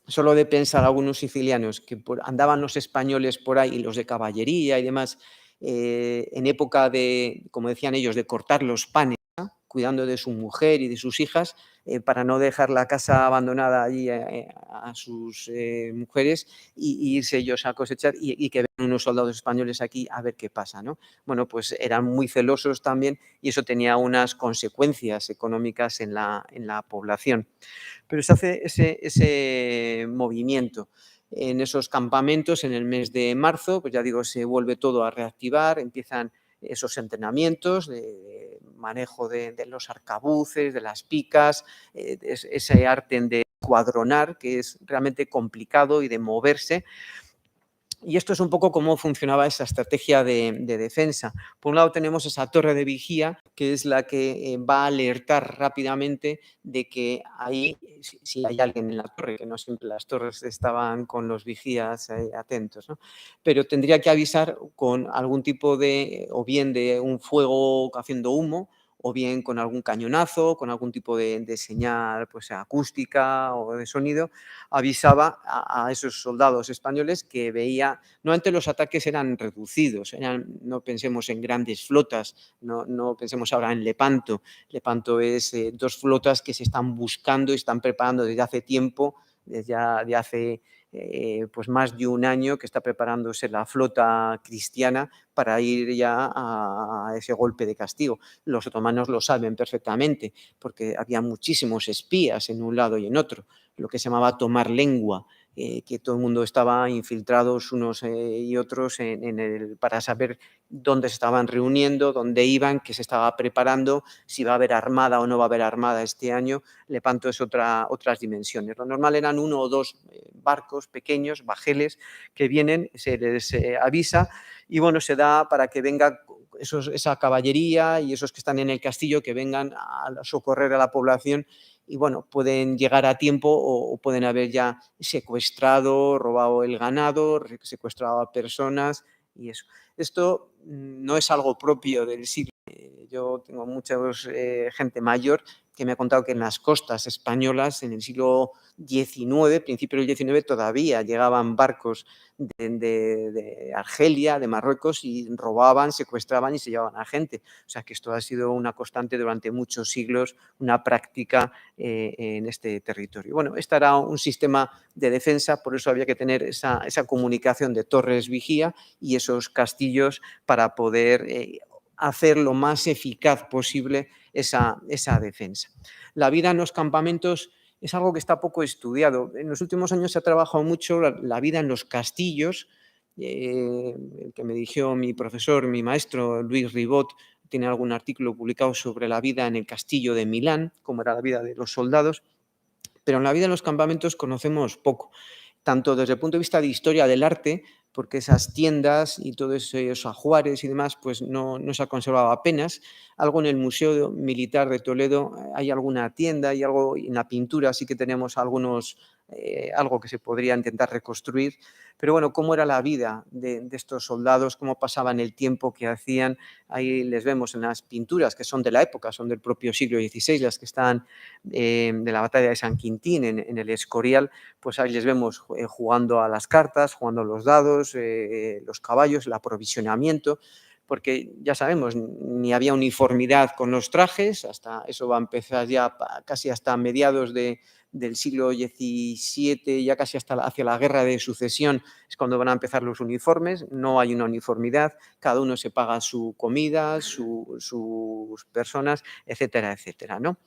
B: solo de pensar algunos sicilianos que andaban los españoles por ahí, los de caballería y demás, en época de, como decían ellos, de cortar los panes, cuidando de su mujer y de sus hijas, para no dejar la casa abandonada allí a sus mujeres y irse ellos a cosechar y que ven unos soldados españoles aquí a ver qué pasa, ¿no? Bueno, pues eran muy celosos también y eso tenía unas consecuencias económicas en la población. Pero se hace ese movimiento. En esos campamentos, en el mes de marzo, pues ya digo, se vuelve todo a reactivar, empiezan esos entrenamientos de manejo de los arcabuces, de las picas, ese arte de cuadronar, que es realmente complicado, y de moverse. Y esto es un poco cómo funcionaba esa estrategia de defensa. Por un lado tenemos esa torre de vigía, que es la que va a alertar rápidamente de que ahí, si hay alguien en la torre, que no siempre las torres estaban con los vigías atentos, ¿no? Pero tendría que avisar con algún tipo de, o bien de un fuego haciendo humo, o bien con algún cañonazo, con algún tipo de señal pues, acústica o de sonido, avisaba a esos soldados españoles que veía, normalmente los ataques eran reducidos, no pensemos en grandes flotas, no pensemos ahora en Lepanto. Lepanto es 2 flotas que se están buscando y están preparando desde hace tiempo, desde hace pues más de un año que está preparándose la flota cristiana para ir ya a ese golpe de castigo. Los otomanos lo saben perfectamente porque había muchísimos espías en un lado y en otro, lo que se llamaba tomar lengua, que todo el mundo estaba infiltrados unos y otros para saber dónde se estaban reuniendo, dónde iban, qué se estaba preparando, si va a haber armada o no va a haber armada este año. Lepanto es otras dimensiones. Lo normal eran 1 o 2 barcos pequeños, bajeles, que vienen, se les avisa y bueno, se da para que venga esa caballería y esos que están en el castillo, que vengan a socorrer a la población. Y bueno, pueden llegar a tiempo o pueden haber ya secuestrado, robado el ganado, secuestrado a personas y eso. Esto no es algo propio del siglo. Yo tengo mucha gente mayor que me ha contado que en las costas españolas, en el siglo XIX, principio del XIX, todavía llegaban barcos de Argelia, de Marruecos, y robaban, secuestraban y se llevaban a gente. O sea que esto ha sido una constante durante muchos siglos, una práctica en este territorio. Bueno, este era un sistema de defensa, por eso había que tener esa comunicación de torres vigía y esos castillos para poder hacer lo más eficaz posible esa defensa. La vida en los campamentos es algo que está poco estudiado. En los últimos años se ha trabajado mucho la vida en los castillos, el que me dijo mi profesor, mi maestro, Luis Ribot, tiene algún artículo publicado sobre la vida en el castillo de Milán, cómo era la vida de los soldados, pero en la vida de los campamentos conocemos poco, tanto desde el punto de vista de historia del arte, porque esas tiendas y todos esos ajuares y demás, pues no se ha conservado apenas. Algo en el Museo Militar de Toledo, hay alguna tienda y algo en la pintura sí que tenemos algo que se podría intentar reconstruir. Pero bueno, cómo era la vida de estos soldados, cómo pasaban el tiempo que hacían. Ahí les vemos en las pinturas que son de la época, son del propio siglo XVI, las que están de la batalla de San Quintín en el Escorial, pues ahí les vemos jugando a las cartas, jugando a los dados, los caballos, el aprovisionamiento, porque ya sabemos, ni había uniformidad con los trajes, hasta eso va a empezar ya casi hasta mediados del siglo XVII, ya casi hasta hacia la Guerra de Sucesión, es cuando van a empezar los uniformes, no hay una uniformidad, cada uno se paga su comida, sus personas, etcétera, etcétera, ¿no?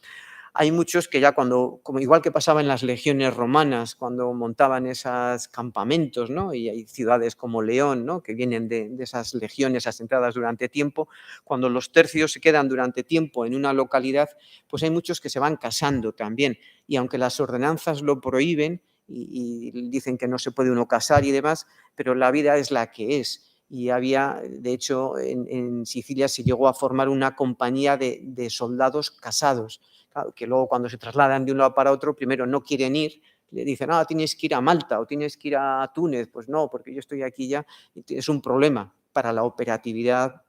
B: Hay muchos que ya como igual que pasaba en las legiones romanas, cuando montaban esos campamentos, ¿no? Y hay ciudades como León, ¿no? Que vienen de esas legiones asentadas durante tiempo, cuando los tercios se quedan durante tiempo en una localidad, pues hay muchos que se van casando también. Y aunque las ordenanzas lo prohíben y dicen que no se puede uno casar y demás, pero la vida es la que es. Y había, de hecho, en Sicilia se llegó a formar una compañía de soldados casados. Claro, que luego cuando se trasladan de un lado para otro, primero no quieren ir, le dicen, tienes que ir a Malta o tienes que ir a Túnez. Pues no, porque yo estoy aquí ya. Es un problema para la operatividad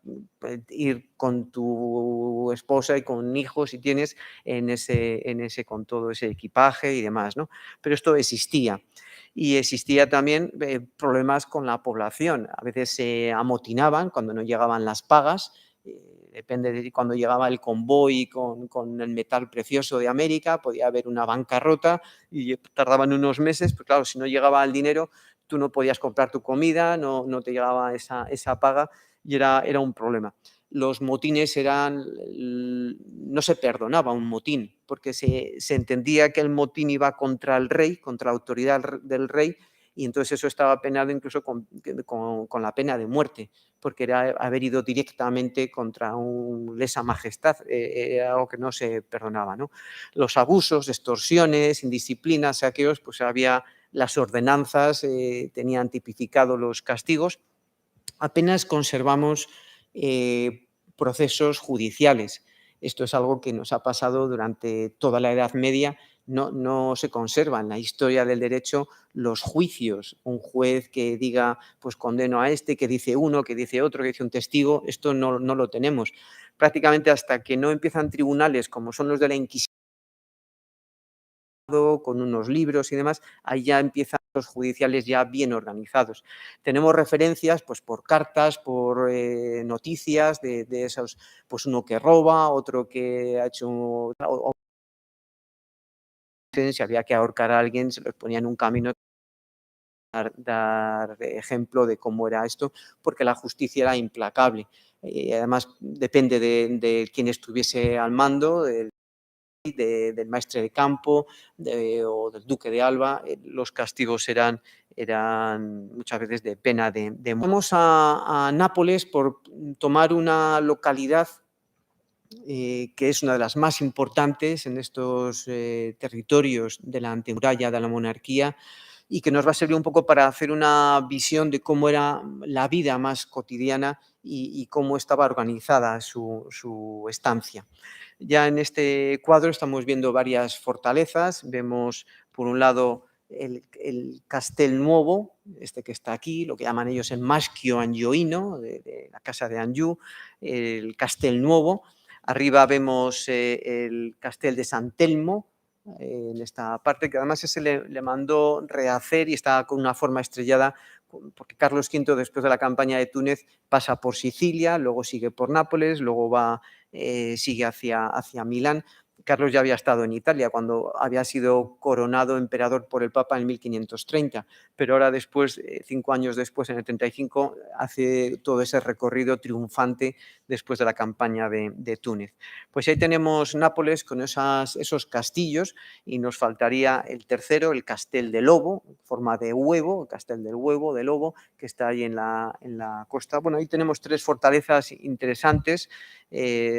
B: ir con tu esposa y con hijos, si tienes, con todo ese equipaje y demás, ¿no? Pero esto existía. Y existía también problemas con la población. A veces se amotinaban cuando no llegaban las pagas. Depende de cuando llegaba el convoy con el metal precioso de América, podía haber una bancarrota y tardaban unos meses, pues claro, si no llegaba el dinero, tú no podías comprar tu comida, no te llegaba esa paga y era un problema. Los motines no se perdonaba un motín, porque se entendía que el motín iba contra el rey, contra la autoridad del rey, y entonces eso estaba penado incluso con la pena de muerte, porque era haber ido directamente contra un lesa majestad, era algo que no se perdonaba, ¿no? Los abusos, extorsiones, indisciplinas, saqueos, pues había las ordenanzas, tenían tipificados los castigos. Apenas conservamos procesos judiciales. Esto es algo que nos ha pasado durante toda la Edad Media. No se conserva en la historia del derecho los juicios. Un juez que diga, pues condeno a este, que dice uno, que dice otro, que dice un testigo. Esto no lo tenemos. Prácticamente hasta que no empiezan tribunales como son los de la Inquisición, con unos libros y demás, ahí ya empiezan los judiciales ya bien organizados. Tenemos referencias pues, por cartas, por noticias de esos, pues uno que roba, otro que ha hecho... si había que ahorcar a alguien, se los ponía en un camino, dar ejemplo de cómo era esto, porque la justicia era implacable. Además, depende de quién estuviese al mando, del maestre de campo o del duque de Alba, los castigos eran muchas veces de pena de muerte. Vamos a Nápoles por tomar una localidad que es una de las más importantes en estos territorios de la antemuralla de la monarquía y que nos va a servir un poco para hacer una visión de cómo era la vida más cotidiana y cómo estaba organizada su estancia. Ya en este cuadro estamos viendo varias fortalezas. Vemos, por un lado, el Castel Nuovo, este que está aquí, lo que llaman ellos el Maschio Angioino, de la casa de Anjou, el Castel Nuovo. Arriba vemos el Castel de San Telmo, en esta parte, que además ese le mandó rehacer y está con una forma estrellada, porque Carlos V, después de la campaña de Túnez, pasa por Sicilia, luego sigue por Nápoles, luego sigue hacia Milán. Carlos ya había estado en Italia cuando había sido coronado emperador por el Papa en 1530, pero ahora después, 5 años después, en el 35, hace todo ese recorrido triunfante después de la campaña de Túnez. Pues ahí tenemos Nápoles con esos castillos, y nos faltaría el tercero, el Castel de Lobo, en forma de huevo, el Castel del Huevo, de Lobo, que está ahí en la costa. Bueno, ahí tenemos 3 fortalezas interesantes.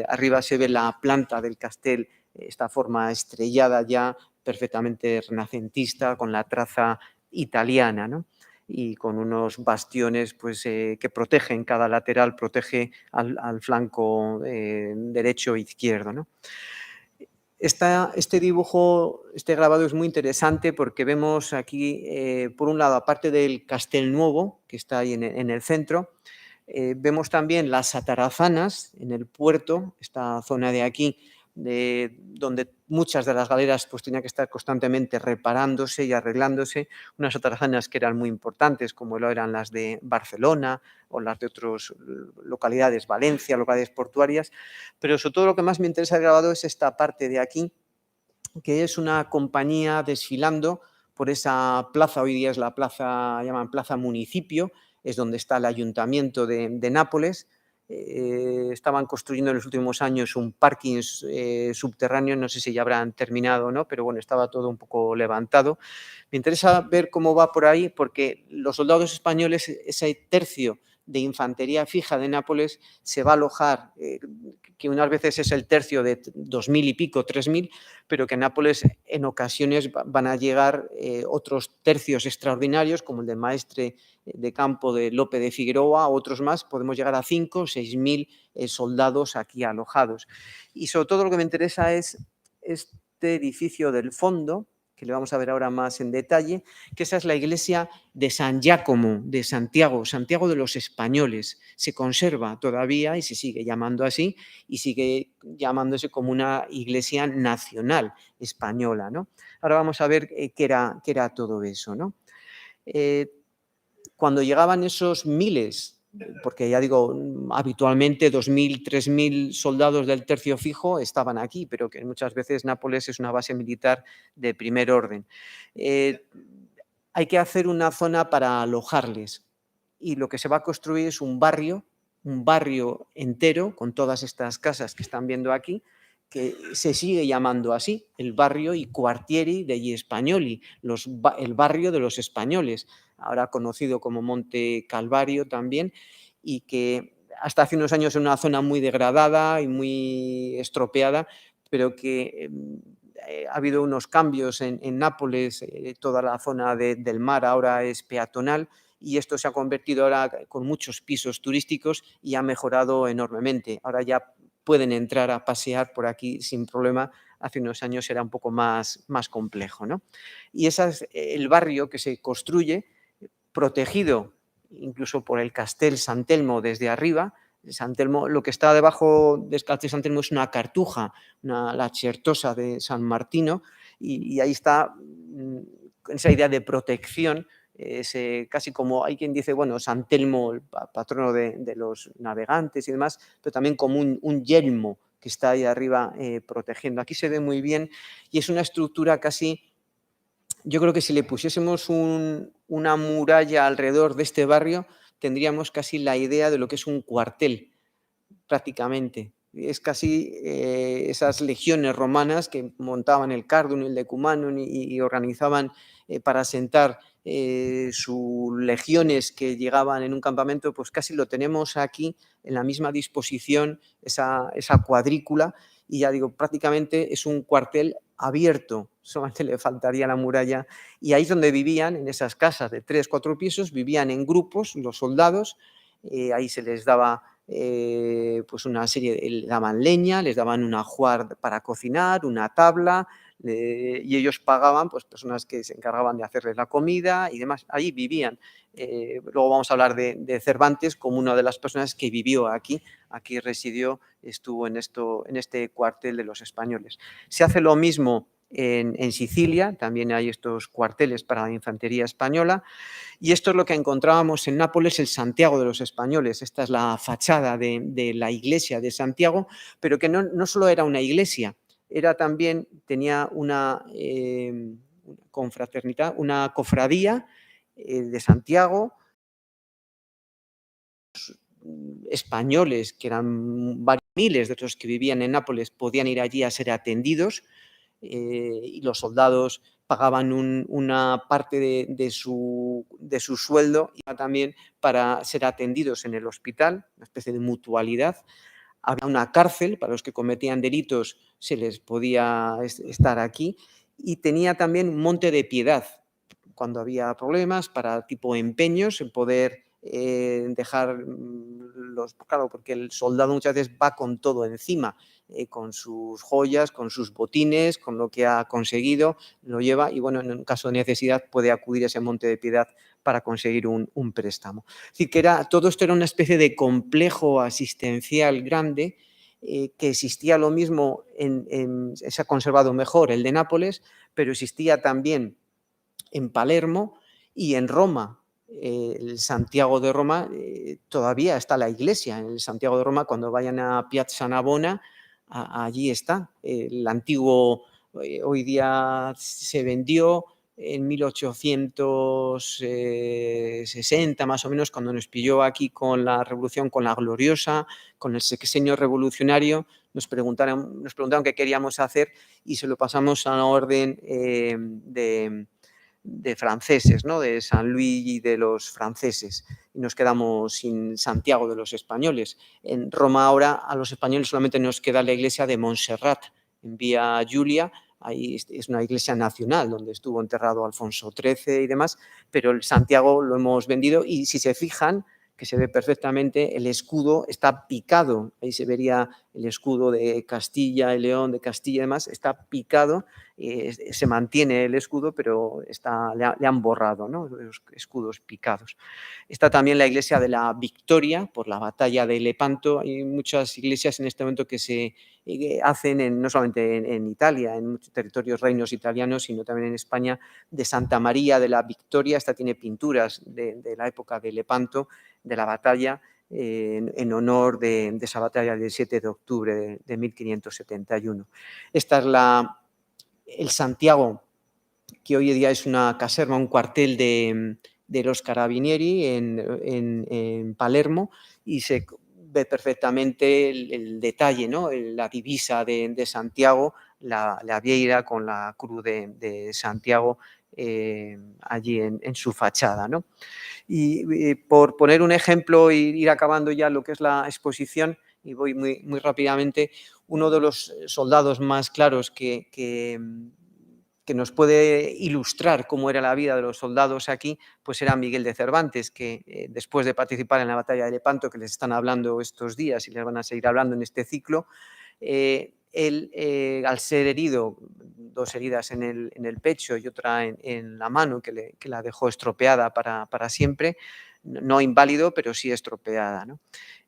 B: Arriba se ve la planta del castel, esta forma estrellada ya, perfectamente renacentista, con la traza italiana, ¿no? Y con unos bastiones pues, que protegen, cada lateral protege al flanco derecho e izquierdo, ¿no? Este dibujo, este grabado es muy interesante porque vemos aquí, por un lado, aparte del Castel Nuovo, que está ahí en el centro, vemos también las atarazanas en el puerto, esta zona de aquí, donde muchas de las galeras pues, tenían que estar constantemente reparándose y arreglándose, unas atarazanas que eran muy importantes, como lo eran las de Barcelona o las de otras localidades, Valencia, localidades portuarias, pero sobre todo lo que más me interesa del grabado es esta parte de aquí, que es una compañía desfilando por esa plaza, hoy día es la plaza, llaman Plaza Municipio, es donde está el ayuntamiento de Nápoles. Estaban construyendo en los últimos años un parking subterráneo, no sé si ya habrán terminado o no, pero bueno, estaba todo un poco levantado. Me interesa ver cómo va por ahí, porque los soldados españoles, ese tercio de infantería fija de Nápoles, se va a alojar, que unas veces es el tercio de 2.000 y pico, 3.000, pero que en Nápoles en ocasiones van a llegar otros tercios extraordinarios, como el de maestre de campo de Lope de Figueroa, otros más, podemos llegar a 5 o 6.000 soldados aquí alojados. Y sobre todo lo que me interesa es este edificio del fondo, que le vamos a ver ahora más en detalle, que esa es la iglesia de San Giacomo, de Santiago, Santiago de los españoles. Se conserva todavía y se sigue llamando así, y sigue llamándose como una iglesia nacional española, ¿no? Ahora vamos a ver qué era todo eso, ¿no? Cuando llegaban esos miles, porque ya digo, habitualmente 2.000, 3.000 soldados del tercio fijo estaban aquí, pero que muchas veces Nápoles es una base militar de primer orden. Hay que hacer una zona para alojarles, y lo que se va a construir es un barrio entero con todas estas casas que están viendo aquí, que se sigue llamando así, el barrio i quartieri degli Spagnoli, el barrio de los españoles, ahora conocido como Monte Calvario también, y que hasta hace unos años era una zona muy degradada y muy estropeada, pero que ha habido unos cambios en Nápoles, toda la zona del mar ahora es peatonal, y esto se ha convertido ahora con muchos pisos turísticos y ha mejorado enormemente. Ahora ya pueden entrar a pasear por aquí sin problema. Hace unos años era un poco más complejo, ¿no? Y ese es el barrio que se construye, protegido incluso por el Castel San Telmo desde arriba. San Telmo, lo que está debajo del Castel San Telmo es una cartuja, la Certosa de San Martino, y ahí está esa idea de protección. Casi como hay quien dice, bueno, San Telmo, el patrono de los navegantes y demás, pero también como un yelmo que está ahí arriba protegiendo. Aquí se ve muy bien, y es una estructura casi, yo creo que si le pusiésemos una muralla alrededor de este barrio, tendríamos casi la idea de lo que es un cuartel, prácticamente. Es casi esas legiones romanas que montaban el Cardum y el Decumanum y organizaban para asentar sus legiones que llegaban en un campamento, pues casi lo tenemos aquí en la misma disposición, esa cuadrícula, y ya digo, prácticamente es un cuartel abierto, solamente le faltaría la muralla, y ahí es donde vivían, en esas casas de 3, 4 pisos, vivían en grupos los soldados. Ahí se les daba pues una serie, les daban leña, les daban un ajuar para cocinar, una tabla, y ellos pagaban pues personas que se encargaban de hacerles la comida y demás. Allí vivían. Luego vamos a hablar de Cervantes como una de las personas que vivió aquí residió, estuvo en este cuartel de los españoles. Se hace lo mismo en Sicilia, también hay estos cuarteles para la infantería española, y esto es lo que encontrábamos en Nápoles, el Santiago de los españoles. Esta es la fachada de la iglesia de Santiago, pero que no solo era una iglesia, tenía una confraternidad, una cofradía de Santiago, españoles, que eran varios miles de los que vivían en Nápoles, podían ir allí a ser atendidos, y los soldados pagaban una parte de su sueldo y también para ser atendidos en el hospital, una especie de mutualidad. Había una cárcel para los que cometían delitos, se les podía estar aquí, y tenía también un monte de piedad cuando había problemas, para tipo empeños, en poder dejar claro, porque el soldado muchas veces va con todo encima, con sus joyas, con sus botines, con lo que ha conseguido, lo lleva y, bueno, en un caso de necesidad puede acudir a ese monte de piedad para conseguir un préstamo. Es decir, que todo esto era una especie de complejo asistencial grande, que existía lo mismo, se ha conservado mejor el de Nápoles, pero existía también en Palermo y en Roma. El Santiago de Roma, todavía está la iglesia. En el Santiago de Roma, cuando vayan a Piazza Navona, allí está. El antiguo, hoy día se vendió en 1860 más o menos, cuando nos pilló aquí con la revolución, con la gloriosa, con el sexenio revolucionario. Nos preguntaron qué queríamos hacer y se lo pasamos a la orden de franceses, ¿no? De San Luis y de los franceses, y nos quedamos sin Santiago de los españoles. En Roma ahora a los españoles solamente nos queda la iglesia de Montserrat, en Vía Giulia. Ahí es una iglesia nacional donde estuvo enterrado Alfonso XIII y demás, pero el Santiago lo hemos vendido y, si se fijan, que se ve perfectamente, el escudo está picado. Ahí se vería el escudo de Castilla y León, de Castilla y demás, está picado. Se mantiene el escudo, pero le han borrado, ¿no? Los escudos picados. Está también la iglesia de la Victoria, por la batalla de Lepanto. Hay muchas iglesias en este momento que se hacen no solamente en Italia, en muchos territorios, reinos italianos, sino también en España, de Santa María de la Victoria. Esta tiene pinturas de la época de Lepanto, de la batalla, en honor de esa batalla del 7 de octubre de 1571. Esta es el Santiago, que hoy en día es una caserma, un cuartel de los Carabinieri en Palermo, y se ve perfectamente el detalle, ¿no? La divisa de Santiago, la vieira con la cruz de Santiago allí en su fachada, ¿no? Y por poner un ejemplo e ir acabando ya lo que es la exposición, y voy muy, muy rápidamente, uno de los soldados más claros que nos puede ilustrar cómo era la vida de los soldados aquí, pues era Miguel de Cervantes, que después de participar en la batalla de Lepanto, que les están hablando estos días y les van a seguir hablando en este ciclo, él, al ser herido, 2 heridas en el pecho y otra en la mano, que la dejó estropeada para siempre, no inválido, pero sí estropeada, ¿no?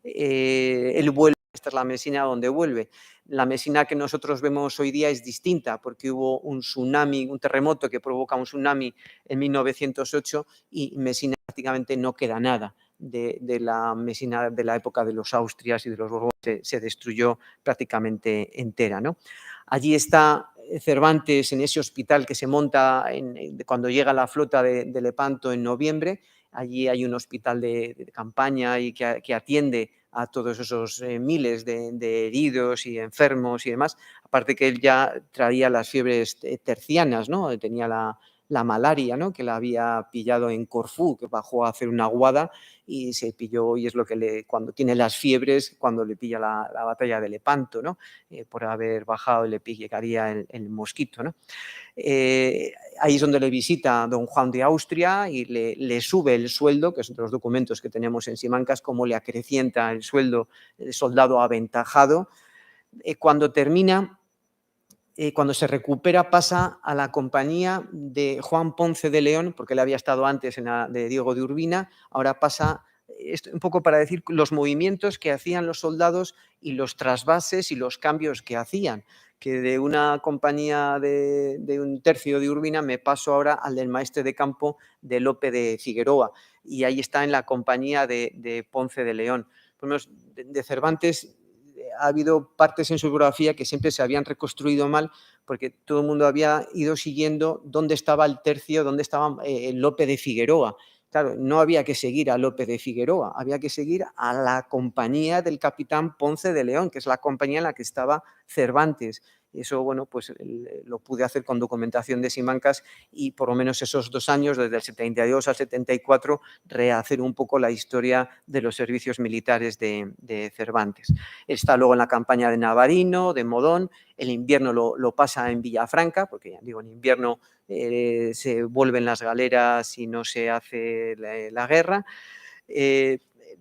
B: Él vuelve, esta es la Mesina donde vuelve. La Mesina que nosotros vemos hoy día es distinta, porque hubo un tsunami, un terremoto que provoca un tsunami en 1908, y Mesina prácticamente no queda nada de la Mesina de la época de los Austrias y de los Borbones. Se destruyó prácticamente entera, ¿no? Allí está Cervantes, en ese hospital que se monta cuando llega la flota de Lepanto en noviembre. Allí hay un hospital de campaña y que atiende a todos esos miles de heridos y enfermos y demás. Aparte que él ya traía las fiebres tercianas, ¿no? Tenía la malaria, ¿no? Que la había pillado en Corfú, que bajó a hacer una aguada y se pilló, y es lo que cuando tiene las fiebres, cuando le pilla la batalla de Lepanto, ¿no? Por haber bajado y le pillaría el mosquito, ¿no? Ahí es donde le visita don Juan de Austria y le sube el sueldo, que es de los documentos que tenemos en Simancas, cómo le acrecienta el sueldo de soldado aventajado. Cuando termina, cuando se recupera, pasa a la compañía de Juan Ponce de León, porque él había estado antes en la de Diego de Urbina. Ahora pasa, esto un poco para decir los movimientos que hacían los soldados y los trasvases y los cambios que hacían, que de una compañía de un tercio de Urbina me paso ahora al del maestre de campo de Lope de Figueroa, y ahí está en la compañía de Ponce de León. Por lo menos de Cervantes ha habido partes en su biografía que siempre se habían reconstruido mal porque todo el mundo había ido siguiendo dónde estaba el tercio, dónde estaba Lope de Figueroa. Claro, no había que seguir a Lope de Figueroa, había que seguir a la compañía del capitán Ponce de León, que es la compañía en la que estaba Cervantes. Eso, bueno, pues lo pude hacer con documentación de Simancas y por lo menos esos 2 años, desde el 72 al 74, rehacer un poco la historia de los servicios militares de Cervantes. Está luego en la campaña de Navarino, de Modón, el invierno lo pasa en Villafranca, porque ya digo, en invierno se vuelven las galeras y no se hace la guerra.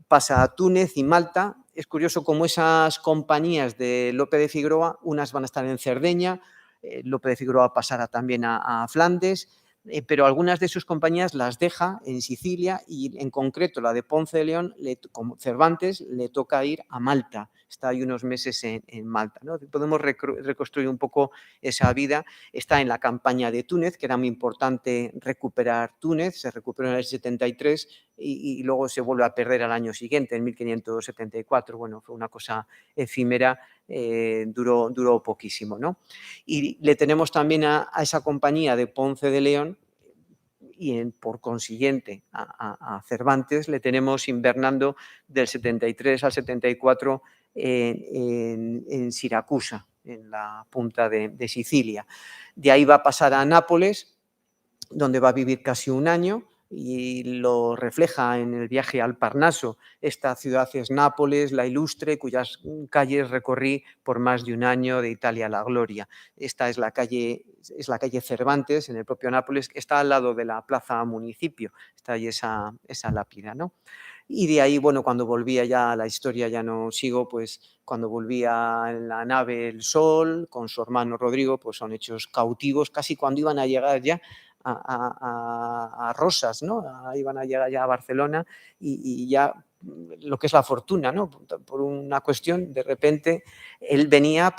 B: Pasa a Túnez y Malta. Es curioso cómo esas compañías de Lope de Figueroa, unas van a estar en Cerdeña, Lope de Figueroa pasará también a Flandes, pero algunas de sus compañías las deja en Sicilia y en concreto la de Ponce de León, como Cervantes, le toca ir a Malta. Está ahí unos meses en Malta, ¿no? Podemos reconstruir un poco esa vida. Está en la campaña de Túnez, que era muy importante recuperar Túnez, se recuperó en el 73 y luego se vuelve a perder al año siguiente, en 1574. Bueno, fue una cosa efímera, duró poquísimo, ¿no? Y le tenemos también a esa compañía de Ponce de León y por consiguiente a Cervantes le tenemos invernando del 73 al 74 en Siracusa, en la punta de Sicilia. De ahí va a pasar a Nápoles, donde va a vivir casi un año y lo refleja en el viaje al Parnaso. Esta ciudad es Nápoles, la ilustre, cuyas calles recorrí por más de un año, de Italia a la gloria. Esta es la calle Cervantes, en el propio Nápoles, que está al lado de la Plaza Municipio. Está ahí esa lápida, ¿no? Y de ahí, bueno, cuando volvía ya a la historia, ya no sigo, pues cuando volvía en la nave El Sol con su hermano Rodrigo, pues son hechos cautivos, casi cuando iban a llegar ya a Rosas, ¿no? Iban a llegar ya a Barcelona y ya lo que es la fortuna, ¿no? Por una cuestión, de repente, él venía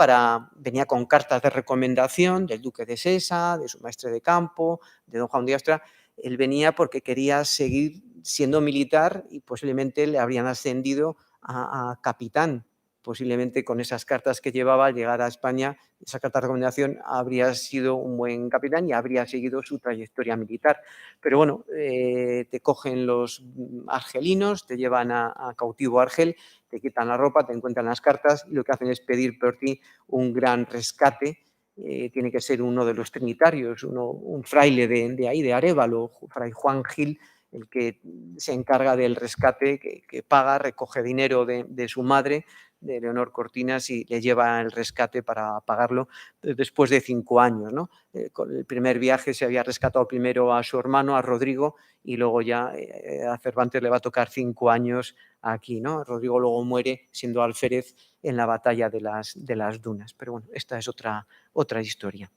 B: con cartas de recomendación del duque de Sesa, de su maestre de campo, de don Juan de Austria. Él venía porque quería seguir siendo militar y posiblemente le habrían ascendido a capitán. Posiblemente con esas cartas que llevaba al llegar a España, esa carta de recomendación, habría sido un buen capitán y habría seguido su trayectoria militar. Pero bueno, te cogen los argelinos, te llevan a cautivo a Argel, te quitan la ropa, te encuentran las cartas y lo que hacen es pedir por ti un gran rescate. Tiene que ser uno de los trinitarios, un fraile de ahí, de Arévalo, fray Juan Gil, el que se encarga del rescate, que paga, recoge dinero de su madre, de Leonor Cortinas, y le lleva el rescate para pagarlo después de 5 años, ¿no? Con el primer viaje se había rescatado primero a su hermano, a Rodrigo, y luego ya a Cervantes le va a tocar 5 años aquí, ¿no? Rodrigo luego muere siendo alférez en la batalla de las Dunas. Pero bueno, esta es otra historia.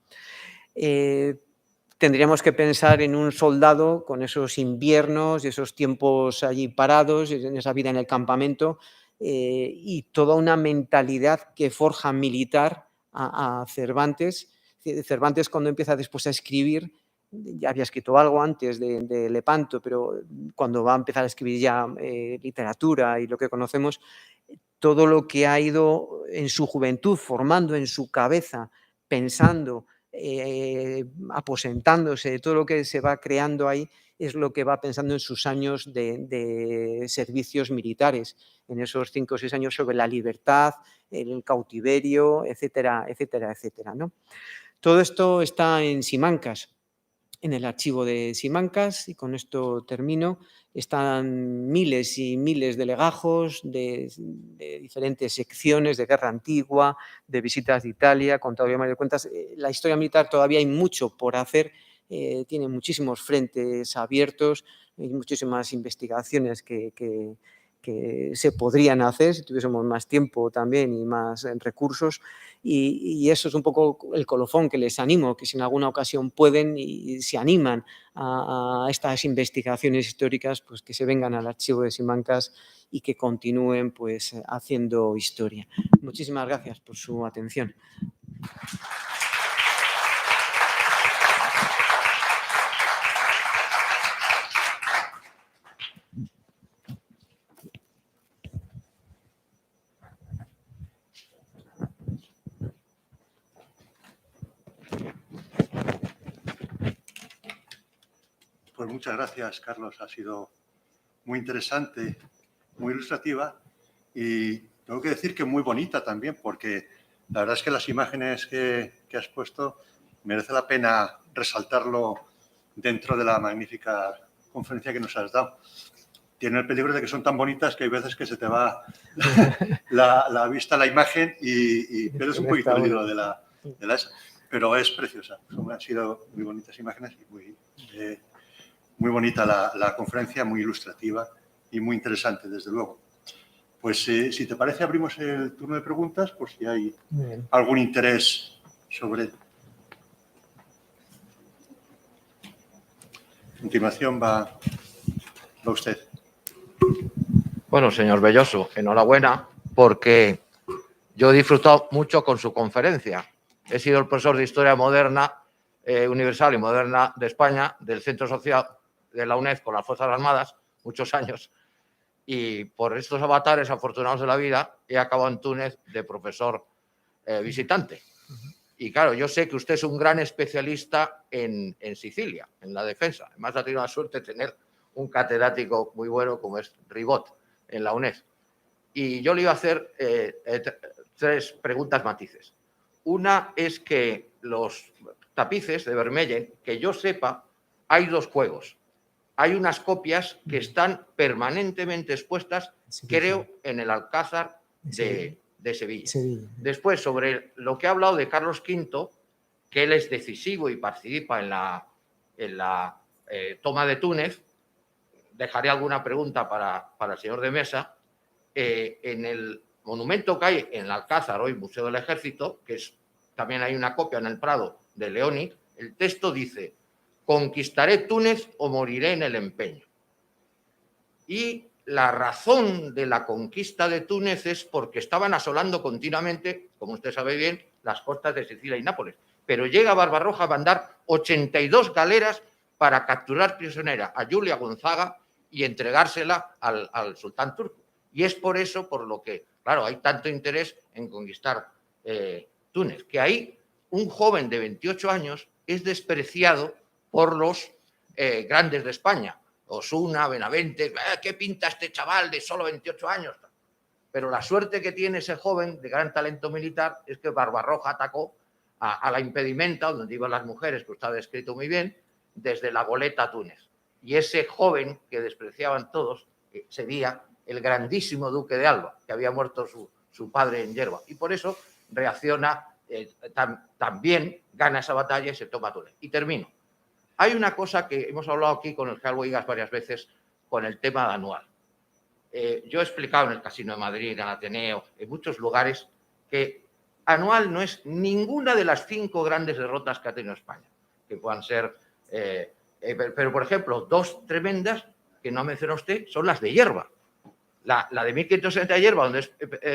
B: Tendríamos que pensar en un soldado con esos inviernos y esos tiempos allí parados, en esa vida en el campamento, y toda una mentalidad que forja militar a Cervantes. Cervantes, cuando empieza después a escribir, ya había escrito algo antes de Lepanto, pero cuando va a empezar a escribir ya literatura y lo que conocemos, todo lo que ha ido en su juventud formando en su cabeza, pensando, aposentándose, todo lo que se va creando ahí es lo que va pensando en sus años de servicios militares, en esos 5 o 6 años, sobre la libertad, el cautiverio, etcétera, etcétera, etcétera, ¿no? Todo esto está en Simancas, en el archivo de Simancas, y con esto termino. Están miles y miles de legajos de diferentes secciones, de guerra antigua, de visitas de Italia, contado de Mario Cuentas. La historia militar todavía hay mucho por hacer, tiene muchísimos frentes abiertos, hay muchísimas investigaciones que se podrían hacer si tuviésemos más tiempo también y más recursos, y eso es un poco el colofón que les animo, que si en alguna ocasión pueden y se animan a estas investigaciones históricas, pues que se vengan al archivo de Simancas y que continúen pues haciendo historia. Muchísimas gracias por su atención.
A: Pues muchas gracias, Carlos. Ha sido muy interesante, muy ilustrativa y tengo que decir que muy bonita también, porque la verdad es que las imágenes que has puesto merece la pena resaltarlo dentro de la magnífica conferencia que nos has dado. Tiene el peligro de que son tan bonitas que hay veces que se te va la vista a la imagen y pierdes un poquito el hilo de la esa. Pero es preciosa. Han sido muy bonitas imágenes y muy bonita la conferencia, muy ilustrativa y muy interesante, desde luego. Pues si te parece, abrimos el turno de preguntas por si hay algún interés sobre... A continuación va usted.
C: Bueno, señor Belloso, enhorabuena, porque yo he disfrutado mucho con su conferencia. He sido el profesor de Historia Moderna, Universal y Moderna de España, del Centro Social de la UNED con las Fuerzas Armadas, muchos años, y por estos avatares afortunados de la vida he acabado en Túnez de profesor visitante. Y claro, yo sé que usted es un gran especialista en Sicilia, en la defensa. Además, ha tenido la suerte de tener un catedrático muy bueno como es Ribot en la UNED. Y yo le iba a hacer 3 preguntas matices. Una es que los tapices de Vermellen, que yo sepa, hay 2 juegos. Hay unas copias que están permanentemente expuestas, creo, en el Alcázar de Sevilla. Después, sobre lo que ha hablado de Carlos V, que él es decisivo y participa en la toma de Túnez, dejaré alguna pregunta para el señor de Mesa. En el monumento que hay en el Alcázar, hoy Museo del Ejército, que también hay una copia en el Prado de Leoni, el texto dice: conquistaré Túnez o moriré en el empeño. Y la razón de la conquista de Túnez es porque estaban asolando continuamente, como usted sabe bien, las costas de Sicilia y Nápoles. Pero llega Barbarroja a mandar 82 galeras para capturar prisionera a Julia Gonzaga y entregársela al sultán turco. Y es por eso por lo que, claro, hay tanto interés en conquistar Túnez, que ahí un joven de 28 años es despreciado por los grandes de España. Osuna, Benavente, ¿qué pinta este chaval de solo 28 años? Pero la suerte que tiene ese joven de gran talento militar es que Barbarroja atacó a la impedimenta, donde iban las mujeres, que usted ha descrito muy bien, desde la goleta a Túnez. Y ese joven que despreciaban todos sería el grandísimo duque de Alba, que había muerto su padre en Yerba. Y por eso reacciona, también gana esa batalla y se toma Túnez. Y termino. Hay una cosa que hemos hablado aquí con el Calvo Higas varias veces, con el tema de Anual. Yo he explicado en el Casino de Madrid, en el Ateneo, en muchos lugares, que Anual no es ninguna de las 5 grandes derrotas que ha tenido España, que puedan ser... pero, por ejemplo, 2 tremendas que no menciona usted son las de Yerba. La de 1560 de Yerba, donde es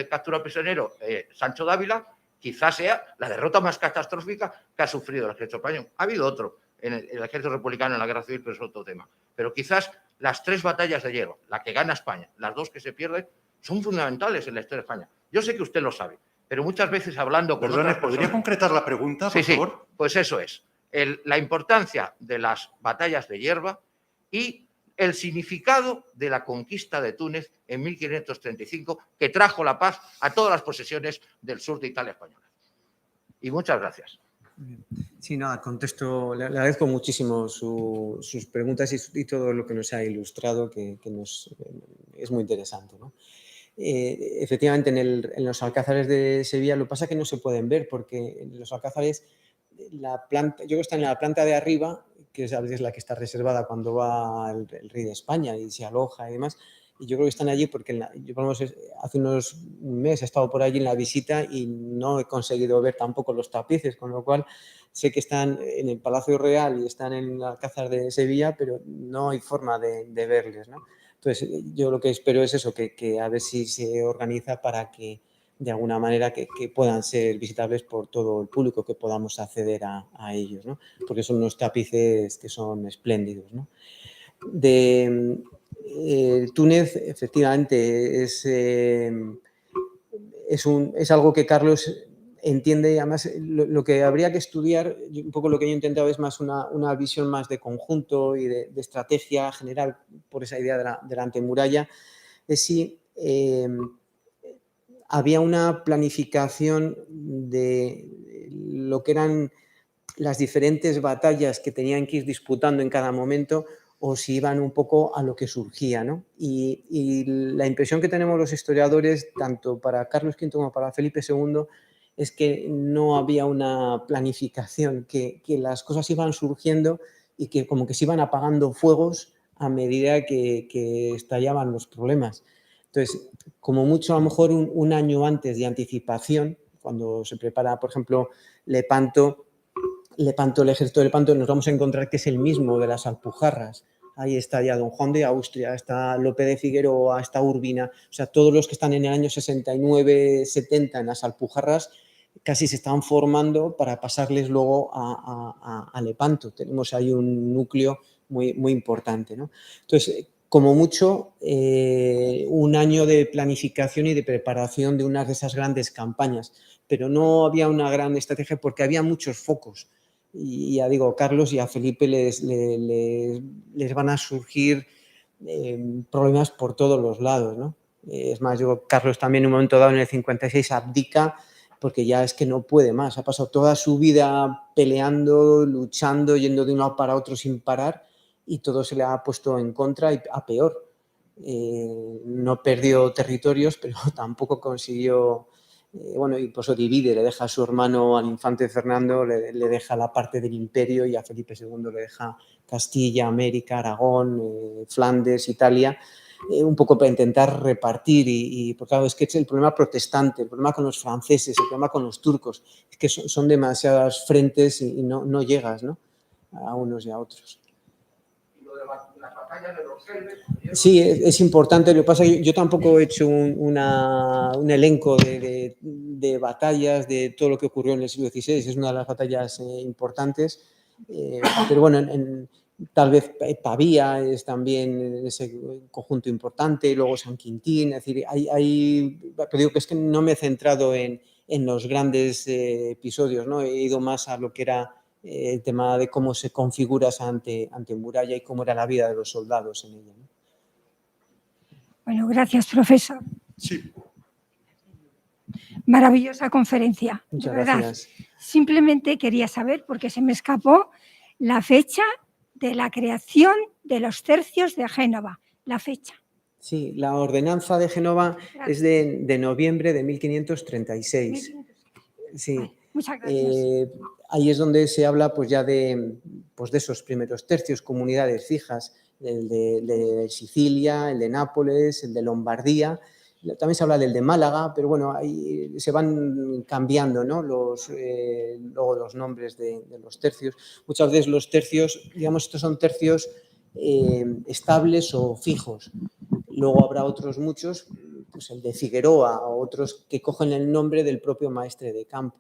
C: captura prisionero Sancho Dávila, quizás sea la derrota más catastrófica que ha sufrido el ejército español. Ha habido otro en el ejército republicano en la guerra civil, pero es otro tema. Pero quizás las 3 batallas de Yerba, la que gana España, las 2 que se pierden, son fundamentales en la historia de España. Yo sé que usted lo sabe, pero muchas veces hablando con otras personas...
A: ¿Podría concretar la pregunta, por favor?
C: Sí, pues eso es. La importancia de las batallas de Yerba y el significado de la conquista de Túnez en 1535, que trajo la paz a todas las posesiones del sur de Italia española. Y muchas gracias.
B: Sí, nada, contesto, le agradezco muchísimo sus preguntas y todo lo que nos ha ilustrado, que es muy interesante, ¿no? Efectivamente, en los alcázares de Sevilla lo que pasa es que no se pueden ver porque en los alcázares, yo creo que está en la planta de arriba, que es a veces la que está reservada cuando va el rey de España y se aloja y demás, y yo creo que están allí porque yo por lo menos hace un mes he estado por allí en la visita y no he conseguido ver tampoco los tapices, con lo cual sé que están en el Palacio Real y están en el Alcázar de Sevilla, pero no hay forma de verles, ¿no? Entonces, yo lo que espero es eso, que a ver si se organiza para que de alguna manera que puedan ser visitables por todo el público, que podamos acceder a ellos, ¿no? Porque son unos tapices que son espléndidos, ¿no? Túnez, efectivamente, es algo que Carlos entiende, además, lo que habría que estudiar, un poco lo que yo he intentado es más una visión más de conjunto y de estrategia general por esa idea de la antemuralla, es si había una planificación de lo que eran las diferentes batallas que tenían que ir disputando en cada momento o si iban un poco a lo que surgía, ¿no? Y la impresión que tenemos los historiadores, tanto para Carlos V como para Felipe II, es que no había una planificación, que las cosas iban surgiendo y que como que se iban apagando fuegos a medida que estallaban los problemas. Entonces, como mucho, a lo mejor un año antes de anticipación, cuando se prepara, por ejemplo, Lepanto, el ejército de Lepanto, nos vamos a encontrar que es el mismo de las Alpujarras. Ahí está ya Don Juan de Austria, está Lope de Figueroa, está Urbina, o sea, todos los que están en el año 69, 70 en las Alpujarras, casi se están formando para pasarles luego a Lepanto. Tenemos ahí un núcleo muy, muy importante, ¿no? Entonces, como mucho, un año de planificación y de preparación de una de esas grandes campañas, pero no había una gran estrategia porque había muchos focos. Y ya digo, Carlos y a Felipe les van a surgir problemas por todos los lados, ¿no? Es más, Carlos también en un momento dado en el 56 abdica porque ya es que no puede más. Ha pasado toda su vida peleando, luchando, yendo de un lado para otro sin parar y todo se le ha puesto en contra y a peor. No perdió territorios, pero tampoco consiguió... bueno, y por eso divide, le deja a su hermano, al infante Fernando, le deja la parte del imperio y a Felipe II le deja Castilla, América, Aragón, Flandes, Italia, un poco para intentar repartir porque claro, es que es el problema protestante, el problema con los franceses, el problema con los turcos, es que son demasiadas frentes y no llegas, ¿no?, a unos y a otros.
C: Las batallas de los Celmes.
B: Sí, es importante. Lo que pasa es que yo tampoco he hecho un elenco de batallas, de todo lo que ocurrió en el siglo XVI. Es una de las batallas importantes. Pero bueno, tal vez Pavía es también ese conjunto importante, luego San Quintín. Es decir, pero digo que es que no me he centrado en los grandes episodios, ¿no? He ido más a lo que era el tema de cómo se configura esa antemuralla y cómo era la vida de los soldados en ella, ¿no?
D: Bueno, gracias, profesor.
A: Sí.
D: Maravillosa conferencia.
B: Muchas
D: de verdad.
B: gracias.
D: Simplemente quería saber, porque se me escapó, la fecha de la creación de los tercios de Génova. La fecha.
B: Sí, la ordenanza de Génova es de noviembre de 1536. Sí.
D: Vale, muchas gracias.
B: Ahí es donde se habla pues ya de esos primeros tercios, comunidades fijas, el de Sicilia, el de Nápoles, el de Lombardía. También se habla del de Málaga, pero bueno, ahí se van cambiando, ¿no?, luego los nombres de los tercios. Muchas veces los tercios, digamos, estos son tercios estables o fijos. Luego habrá otros muchos, pues el de Figueroa o otros que cogen el nombre del propio maestre de campo.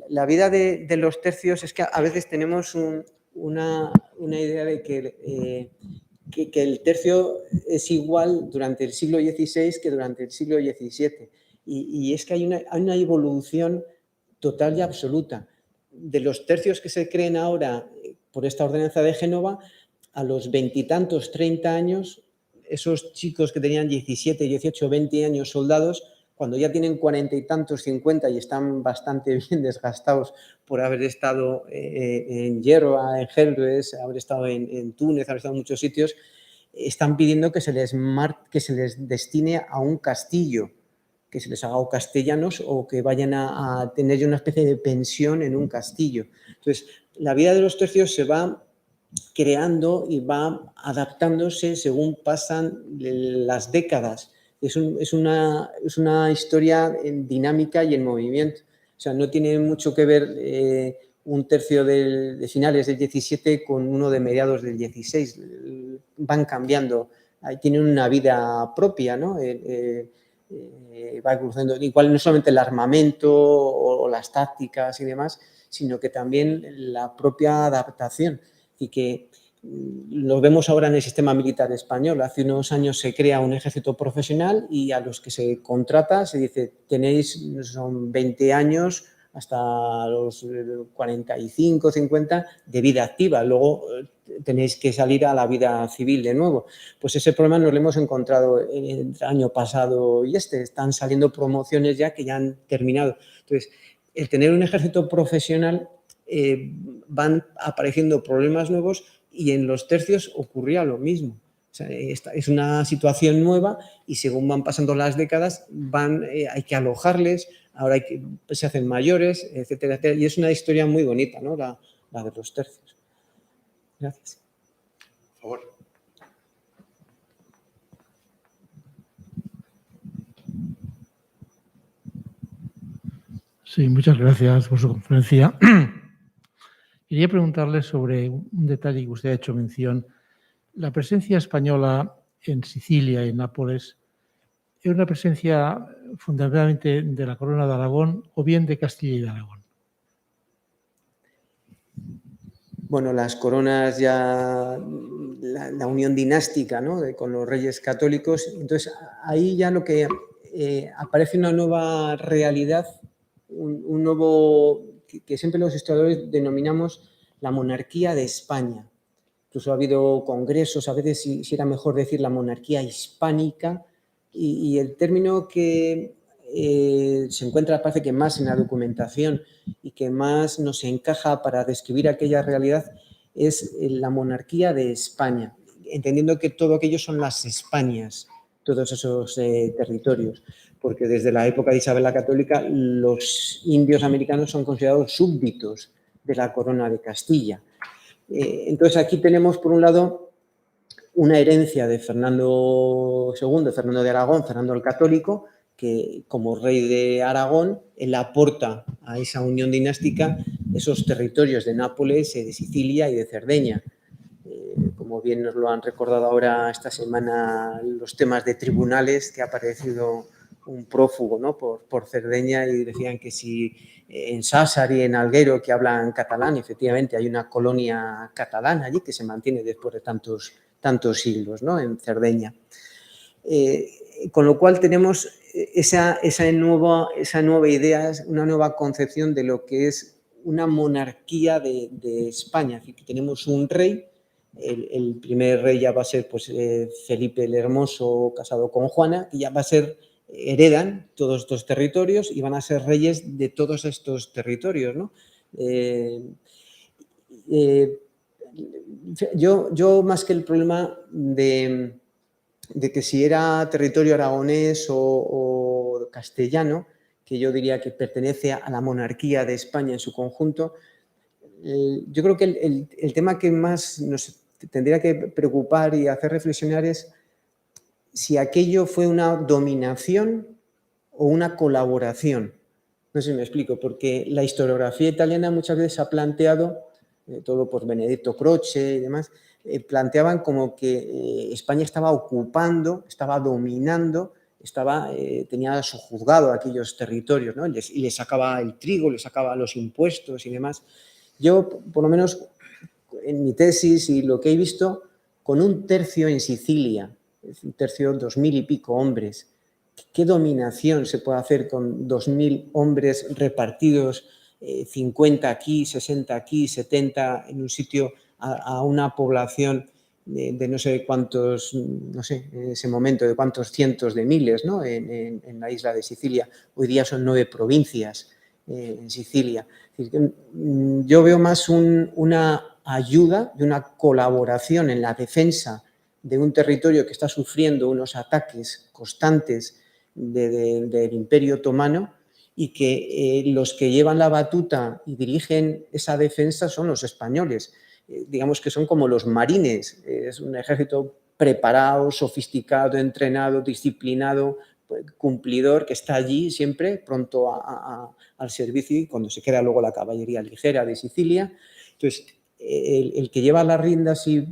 B: La vida de los tercios es que a veces tenemos una idea de que el tercio es igual durante el siglo XVI que durante el siglo XVII. Y es que hay una evolución total y absoluta. De los tercios que se creen ahora por esta ordenanza de Génova, a los veintitantos, 30 años, esos chicos que tenían 17, 18, 20 años soldados, cuando ya tienen 40 y tantos, 50 y están bastante bien desgastados por haber estado en Gerba, en Gelbes, haber estado en Túnez, haber estado en muchos sitios, están pidiendo que se les destine a un castillo, que se les haga o castellanos o que vayan a tener ya una especie de pensión en un castillo. Entonces, la vida de los tercios se va creando y va adaptándose según pasan las décadas. Es una historia en dinámica y en movimiento. O sea, no tiene mucho que ver un tercio de finales del 17 con uno de mediados del 16. Van cambiando. Ahí tienen una vida propia, ¿no? Va evolucionando. Igual no solamente el armamento o las tácticas y demás, sino que también la propia adaptación. Y que Lo vemos ahora en el sistema militar español. Hace unos años se crea un ejército profesional y a los que se contrata se dice, tenéis, son 20 años hasta los 45, 50 de vida activa. Luego tenéis que salir a la vida civil de nuevo. Pues ese problema nos lo hemos encontrado el año pasado y están saliendo promociones ya que ya han terminado. Entonces, el tener un ejército profesional, van apareciendo problemas nuevos y en los tercios ocurría lo mismo. O sea, es una situación nueva y según van pasando las décadas hay que alojarles, ahora se hacen mayores, etcétera, etcétera. Y es una historia muy bonita, ¿no? La de los tercios. Gracias.
A: Por favor.
E: Sí, muchas gracias por su conferencia. Quería preguntarle sobre un detalle que usted ha hecho mención. La presencia española en Sicilia y en Nápoles ¿es una presencia fundamentalmente de la Corona de Aragón o bien de Castilla y de Aragón?
B: Bueno, las coronas ya, la unión dinástica, ¿no? Con los reyes católicos, entonces ahí ya lo que aparece una nueva realidad, un nuevo, que siempre los historiadores denominamos la monarquía de España. Incluso ha habido congresos, a veces si era mejor decir la monarquía hispánica, y el término que se encuentra, parece que más en la documentación y que más nos encaja para describir aquella realidad es la monarquía de España, entendiendo que todo aquello son las Españas, todos esos territorios, porque desde la época de Isabel la Católica los indios americanos son considerados súbditos de la corona de Castilla. Entonces aquí tenemos por un lado una herencia de Fernando II, Fernando de Aragón, Fernando el Católico, que como rey de Aragón, él aporta a esa unión dinástica esos territorios de Nápoles, de Sicilia y de Cerdeña. Como bien nos lo han recordado ahora esta semana los temas de tribunales, que ha aparecido un prófugo, ¿no? por Cerdeña, y decían que si en Sásar y en Alguero, que hablan catalán, efectivamente hay una colonia catalana allí que se mantiene después de tantos siglos, ¿no? En Cerdeña. Con lo cual tenemos esa nueva idea, una nueva concepción de lo que es una monarquía de España. Es decir, que tenemos un rey, el primer rey ya va a ser pues, Felipe el Hermoso, casado con Juana, que ya va a ser, heredan todos estos territorios y van a ser reyes de todos estos territorios, ¿no? Yo más que el problema de que si era territorio aragonés o castellano, que yo diría que pertenece a la monarquía de España en su conjunto, yo creo que el tema que más nos tendría que preocupar y hacer reflexionar es si aquello fue una dominación o una colaboración. No sé si me explico, porque la historiografía italiana muchas veces ha planteado, todo por Benedetto Croce y demás, planteaban como que España estaba ocupando, estaba dominando, tenía sojuzgado aquellos territorios, ¿no? Y le sacaba el trigo, le sacaba los impuestos y demás. Yo, por lo menos, en mi tesis y lo que he visto, con un tercio en Sicilia, un tercio, 2000 y pico hombres, ¿qué dominación se puede hacer con 2000 hombres repartidos, 50 aquí, 60 aquí, 70 en un sitio, a una población de no sé cuántos, no sé, en ese momento, de cuántos cientos de miles, ¿no? en la isla de Sicilia? Hoy día son 9 provincias en Sicilia. Es decir, yo veo más una ayuda y una colaboración en la defensa de un territorio que está sufriendo unos ataques constantes del Imperio Otomano, y que los que llevan la batuta y dirigen esa defensa son los españoles. Digamos que son como los marines, es un ejército preparado, sofisticado, entrenado, disciplinado, cumplidor, que está allí siempre pronto al servicio, y cuando se queda luego la caballería ligera de Sicilia. Entonces, el que lleva las riendas y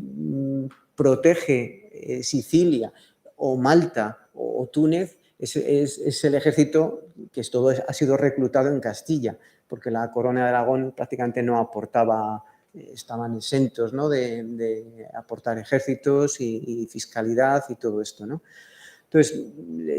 B: protege Sicilia o Malta o Túnez es el ejército que ha sido reclutado en Castilla, porque la corona de Aragón prácticamente no aportaba estaban exentos, ¿no?, de aportar ejércitos y fiscalidad y todo esto, ¿no? Entonces,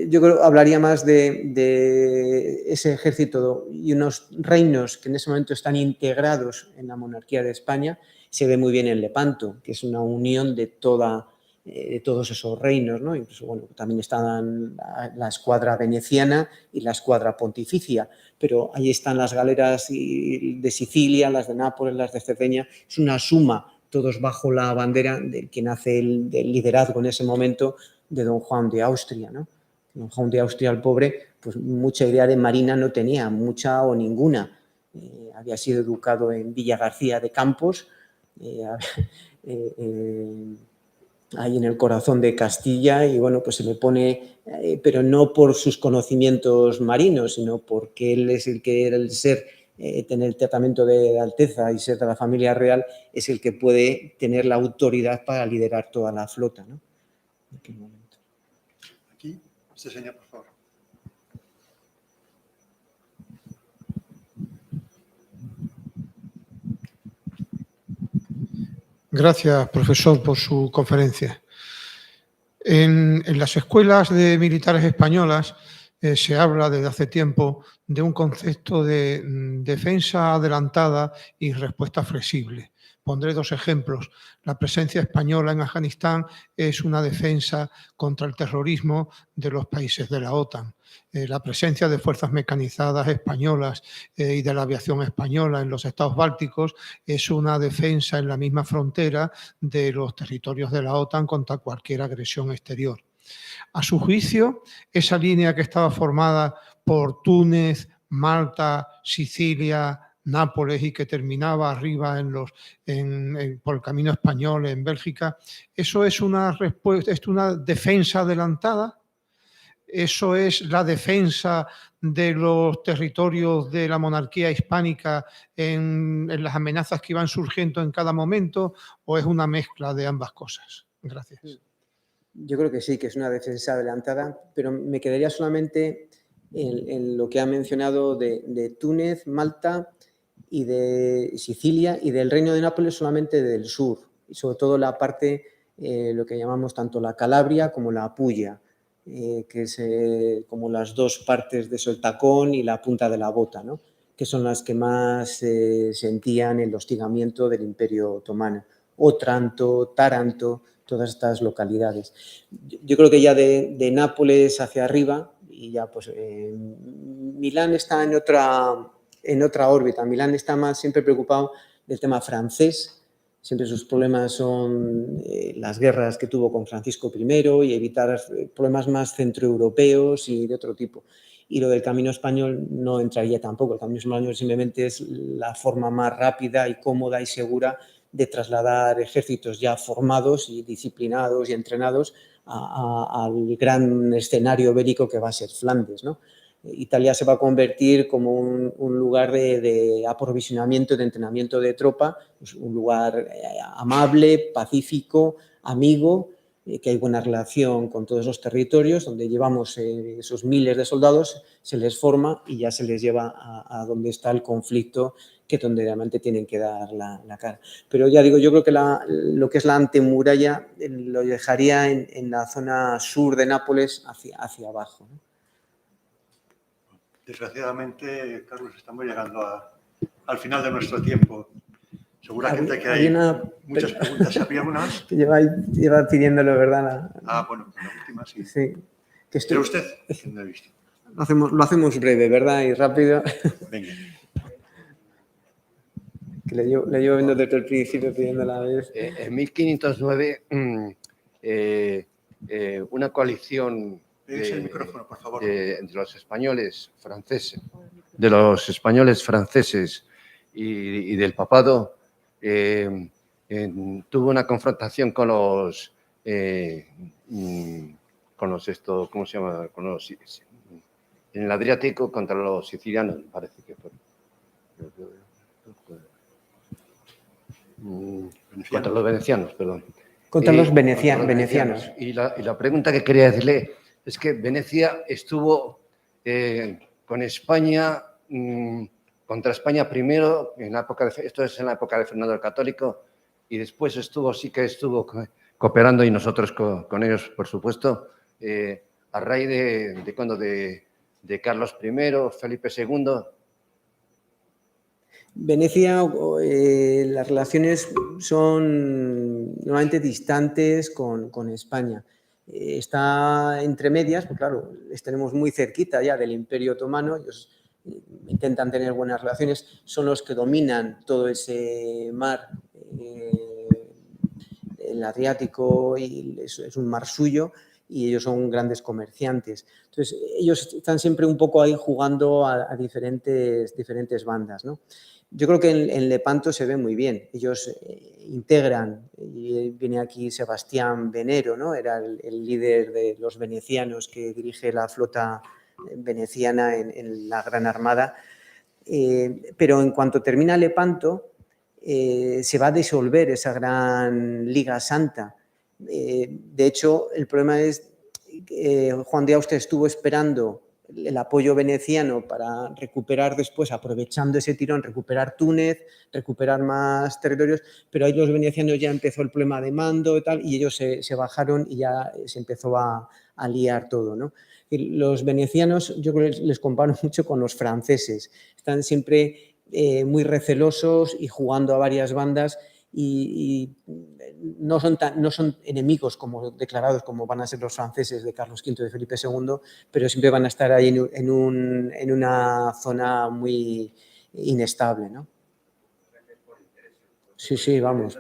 B: yo creo que hablaría más de ese ejército y unos reinos que en ese momento están integrados en la monarquía de España. Se ve muy bien en Lepanto, que es una unión de todos esos reinos, ¿no? Incluso, bueno, también están la escuadra veneciana y la escuadra pontificia, pero ahí están las galeras de Sicilia, las de Nápoles, las de Cerdeña. Es una suma, todos bajo la bandera de quien hace el liderazgo en ese momento, de don Juan de Austria, ¿no? Don Juan de Austria, el pobre, pues mucha idea de marina no tenía, mucha o ninguna. Había sido educado en Villa García de Campos, ahí en el corazón de Castilla, y bueno, pues se le pone, pero no por sus conocimientos marinos, sino porque él es el que era el ser, tener el tratamiento de Alteza y ser de la familia real, es el que puede tener la autoridad para liderar toda la flota, ¿no? En aquel momento.
A: Aquí, este señor, por favor.
F: Gracias, profesor, por su conferencia. En las escuelas de militares españolas se habla desde hace tiempo de un concepto de defensa adelantada y respuesta flexible. Pondré dos ejemplos. La presencia española en Afganistán es una defensa contra el terrorismo de los países de la OTAN. La presencia de fuerzas mecanizadas españolas y de la aviación española en los estados bálticos es una defensa en la misma frontera de los territorios de la OTAN contra cualquier agresión exterior. A su juicio, esa línea que estaba formada por Túnez, Malta, Sicilia, Nápoles y que terminaba arriba por el camino español en Bélgica, ¿eso es una respuesta, es una defensa adelantada? ¿Eso es la defensa de los territorios de la monarquía hispánica en las amenazas que iban surgiendo en cada momento, o es una mezcla de ambas cosas? Gracias.
B: Yo creo que sí, que es una defensa adelantada, pero me quedaría solamente en lo que ha mencionado de Túnez, Malta y de Sicilia y del Reino de Nápoles solamente del sur, y sobre todo la parte, lo que llamamos tanto la Calabria como la Apulia, que es como las dos partes de Soltacón y la punta de la Bota, ¿no?, que son las que más sentían el hostigamiento del Imperio Otomano. Otranto, Taranto, todas estas localidades. Yo creo que ya de Nápoles hacia arriba, y ya pues Milán está en otra órbita. Milán está más siempre preocupado del tema francés. Siempre sus problemas son las guerras que tuvo con Francisco I y evitar problemas más centroeuropeos y de otro tipo. Y lo del camino español no entraría tampoco. El camino español simplemente es la forma más rápida y cómoda y segura de trasladar ejércitos ya formados y disciplinados y entrenados al gran escenario bélico que va a ser Flandes, ¿no? Italia se va a convertir como un lugar de aprovisionamiento, de entrenamiento de tropa, pues un lugar amable, pacífico, amigo, que hay buena relación con todos los territorios, donde llevamos esos miles de soldados, se les forma y ya se les lleva a donde está el conflicto, que es donde realmente tienen que dar la cara. Pero ya digo, yo creo que lo que es la antemuralla lo dejaría en la zona sur de Nápoles hacia abajo, ¿no?
A: Desgraciadamente, Carlos, estamos llegando al final de nuestro tiempo. Seguramente que hay muchas preguntas. ¿Había alguna más?
B: Que lleva pidiéndolo, ¿verdad?
A: Bueno, la última sí.
B: Sí.
A: ¿Pero usted? No he visto.
B: Lo hacemos breve, ¿verdad? Y rápido.
A: Venga.
B: Que le llevo viendo desde el principio pidiendo la vez.
G: En 1509, una coalición
A: el micrófono, por favor.
G: entre los españoles franceses, y del papado, tuvo una confrontación con los ¿cómo se llama? En el Adriático contra los sicilianos, parece que fue. Contra los venecianos, perdón.
B: Contra los venecianos.
G: Y la pregunta que quería decirle es que Venecia estuvo con España contra España primero, esto es en la época de Fernando el Católico, y después estuvo cooperando, y nosotros con ellos, por supuesto, a raíz de Carlos I, Felipe II.
B: Venecia, las relaciones son normalmente distantes con España. Está entre medias, pues claro, les tenemos muy cerquita ya del Imperio Otomano, ellos intentan tener buenas relaciones, son los que dominan todo ese mar, el Adriático, y es un mar suyo, y ellos son grandes comerciantes. Entonces, ellos están siempre un poco ahí jugando a diferentes bandas, ¿no? Yo creo que en Lepanto se ve muy bien. Ellos integran, y viene aquí Sebastián Venero, ¿no? Era el líder de los venecianos que dirige la flota veneciana en la Gran Armada. Pero en cuanto termina Lepanto, se va a disolver esa gran Liga Santa. De hecho, el problema es que Juan de Austria estuvo esperando el apoyo veneciano para recuperar después, aprovechando ese tirón, recuperar Túnez, recuperar más territorios, pero ahí los venecianos ya empezó el problema de mando y tal, y ellos se bajaron y ya se empezó a liar todo, ¿no? Y los venecianos, yo creo que les comparo mucho con los franceses, están siempre muy recelosos y jugando a varias bandas, y no son enemigos declarados como van a ser los franceses de Carlos V y de Felipe II, pero siempre van a estar ahí en una zona muy inestable, ¿no? Sí, vamos,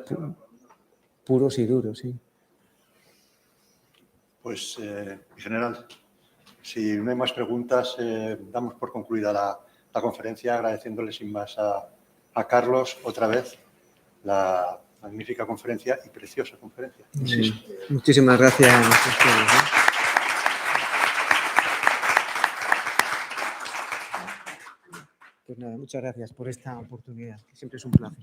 B: puros y duros, sí.
A: Pues, mi general, si no hay más preguntas, damos por concluida la conferencia, agradeciéndole sin más a Carlos otra vez la magnífica conferencia y preciosa conferencia.
B: Sí. Muchísimas gracias a ustedes, ¿no? Pues nada, muchas gracias por esta oportunidad, que siempre es un placer.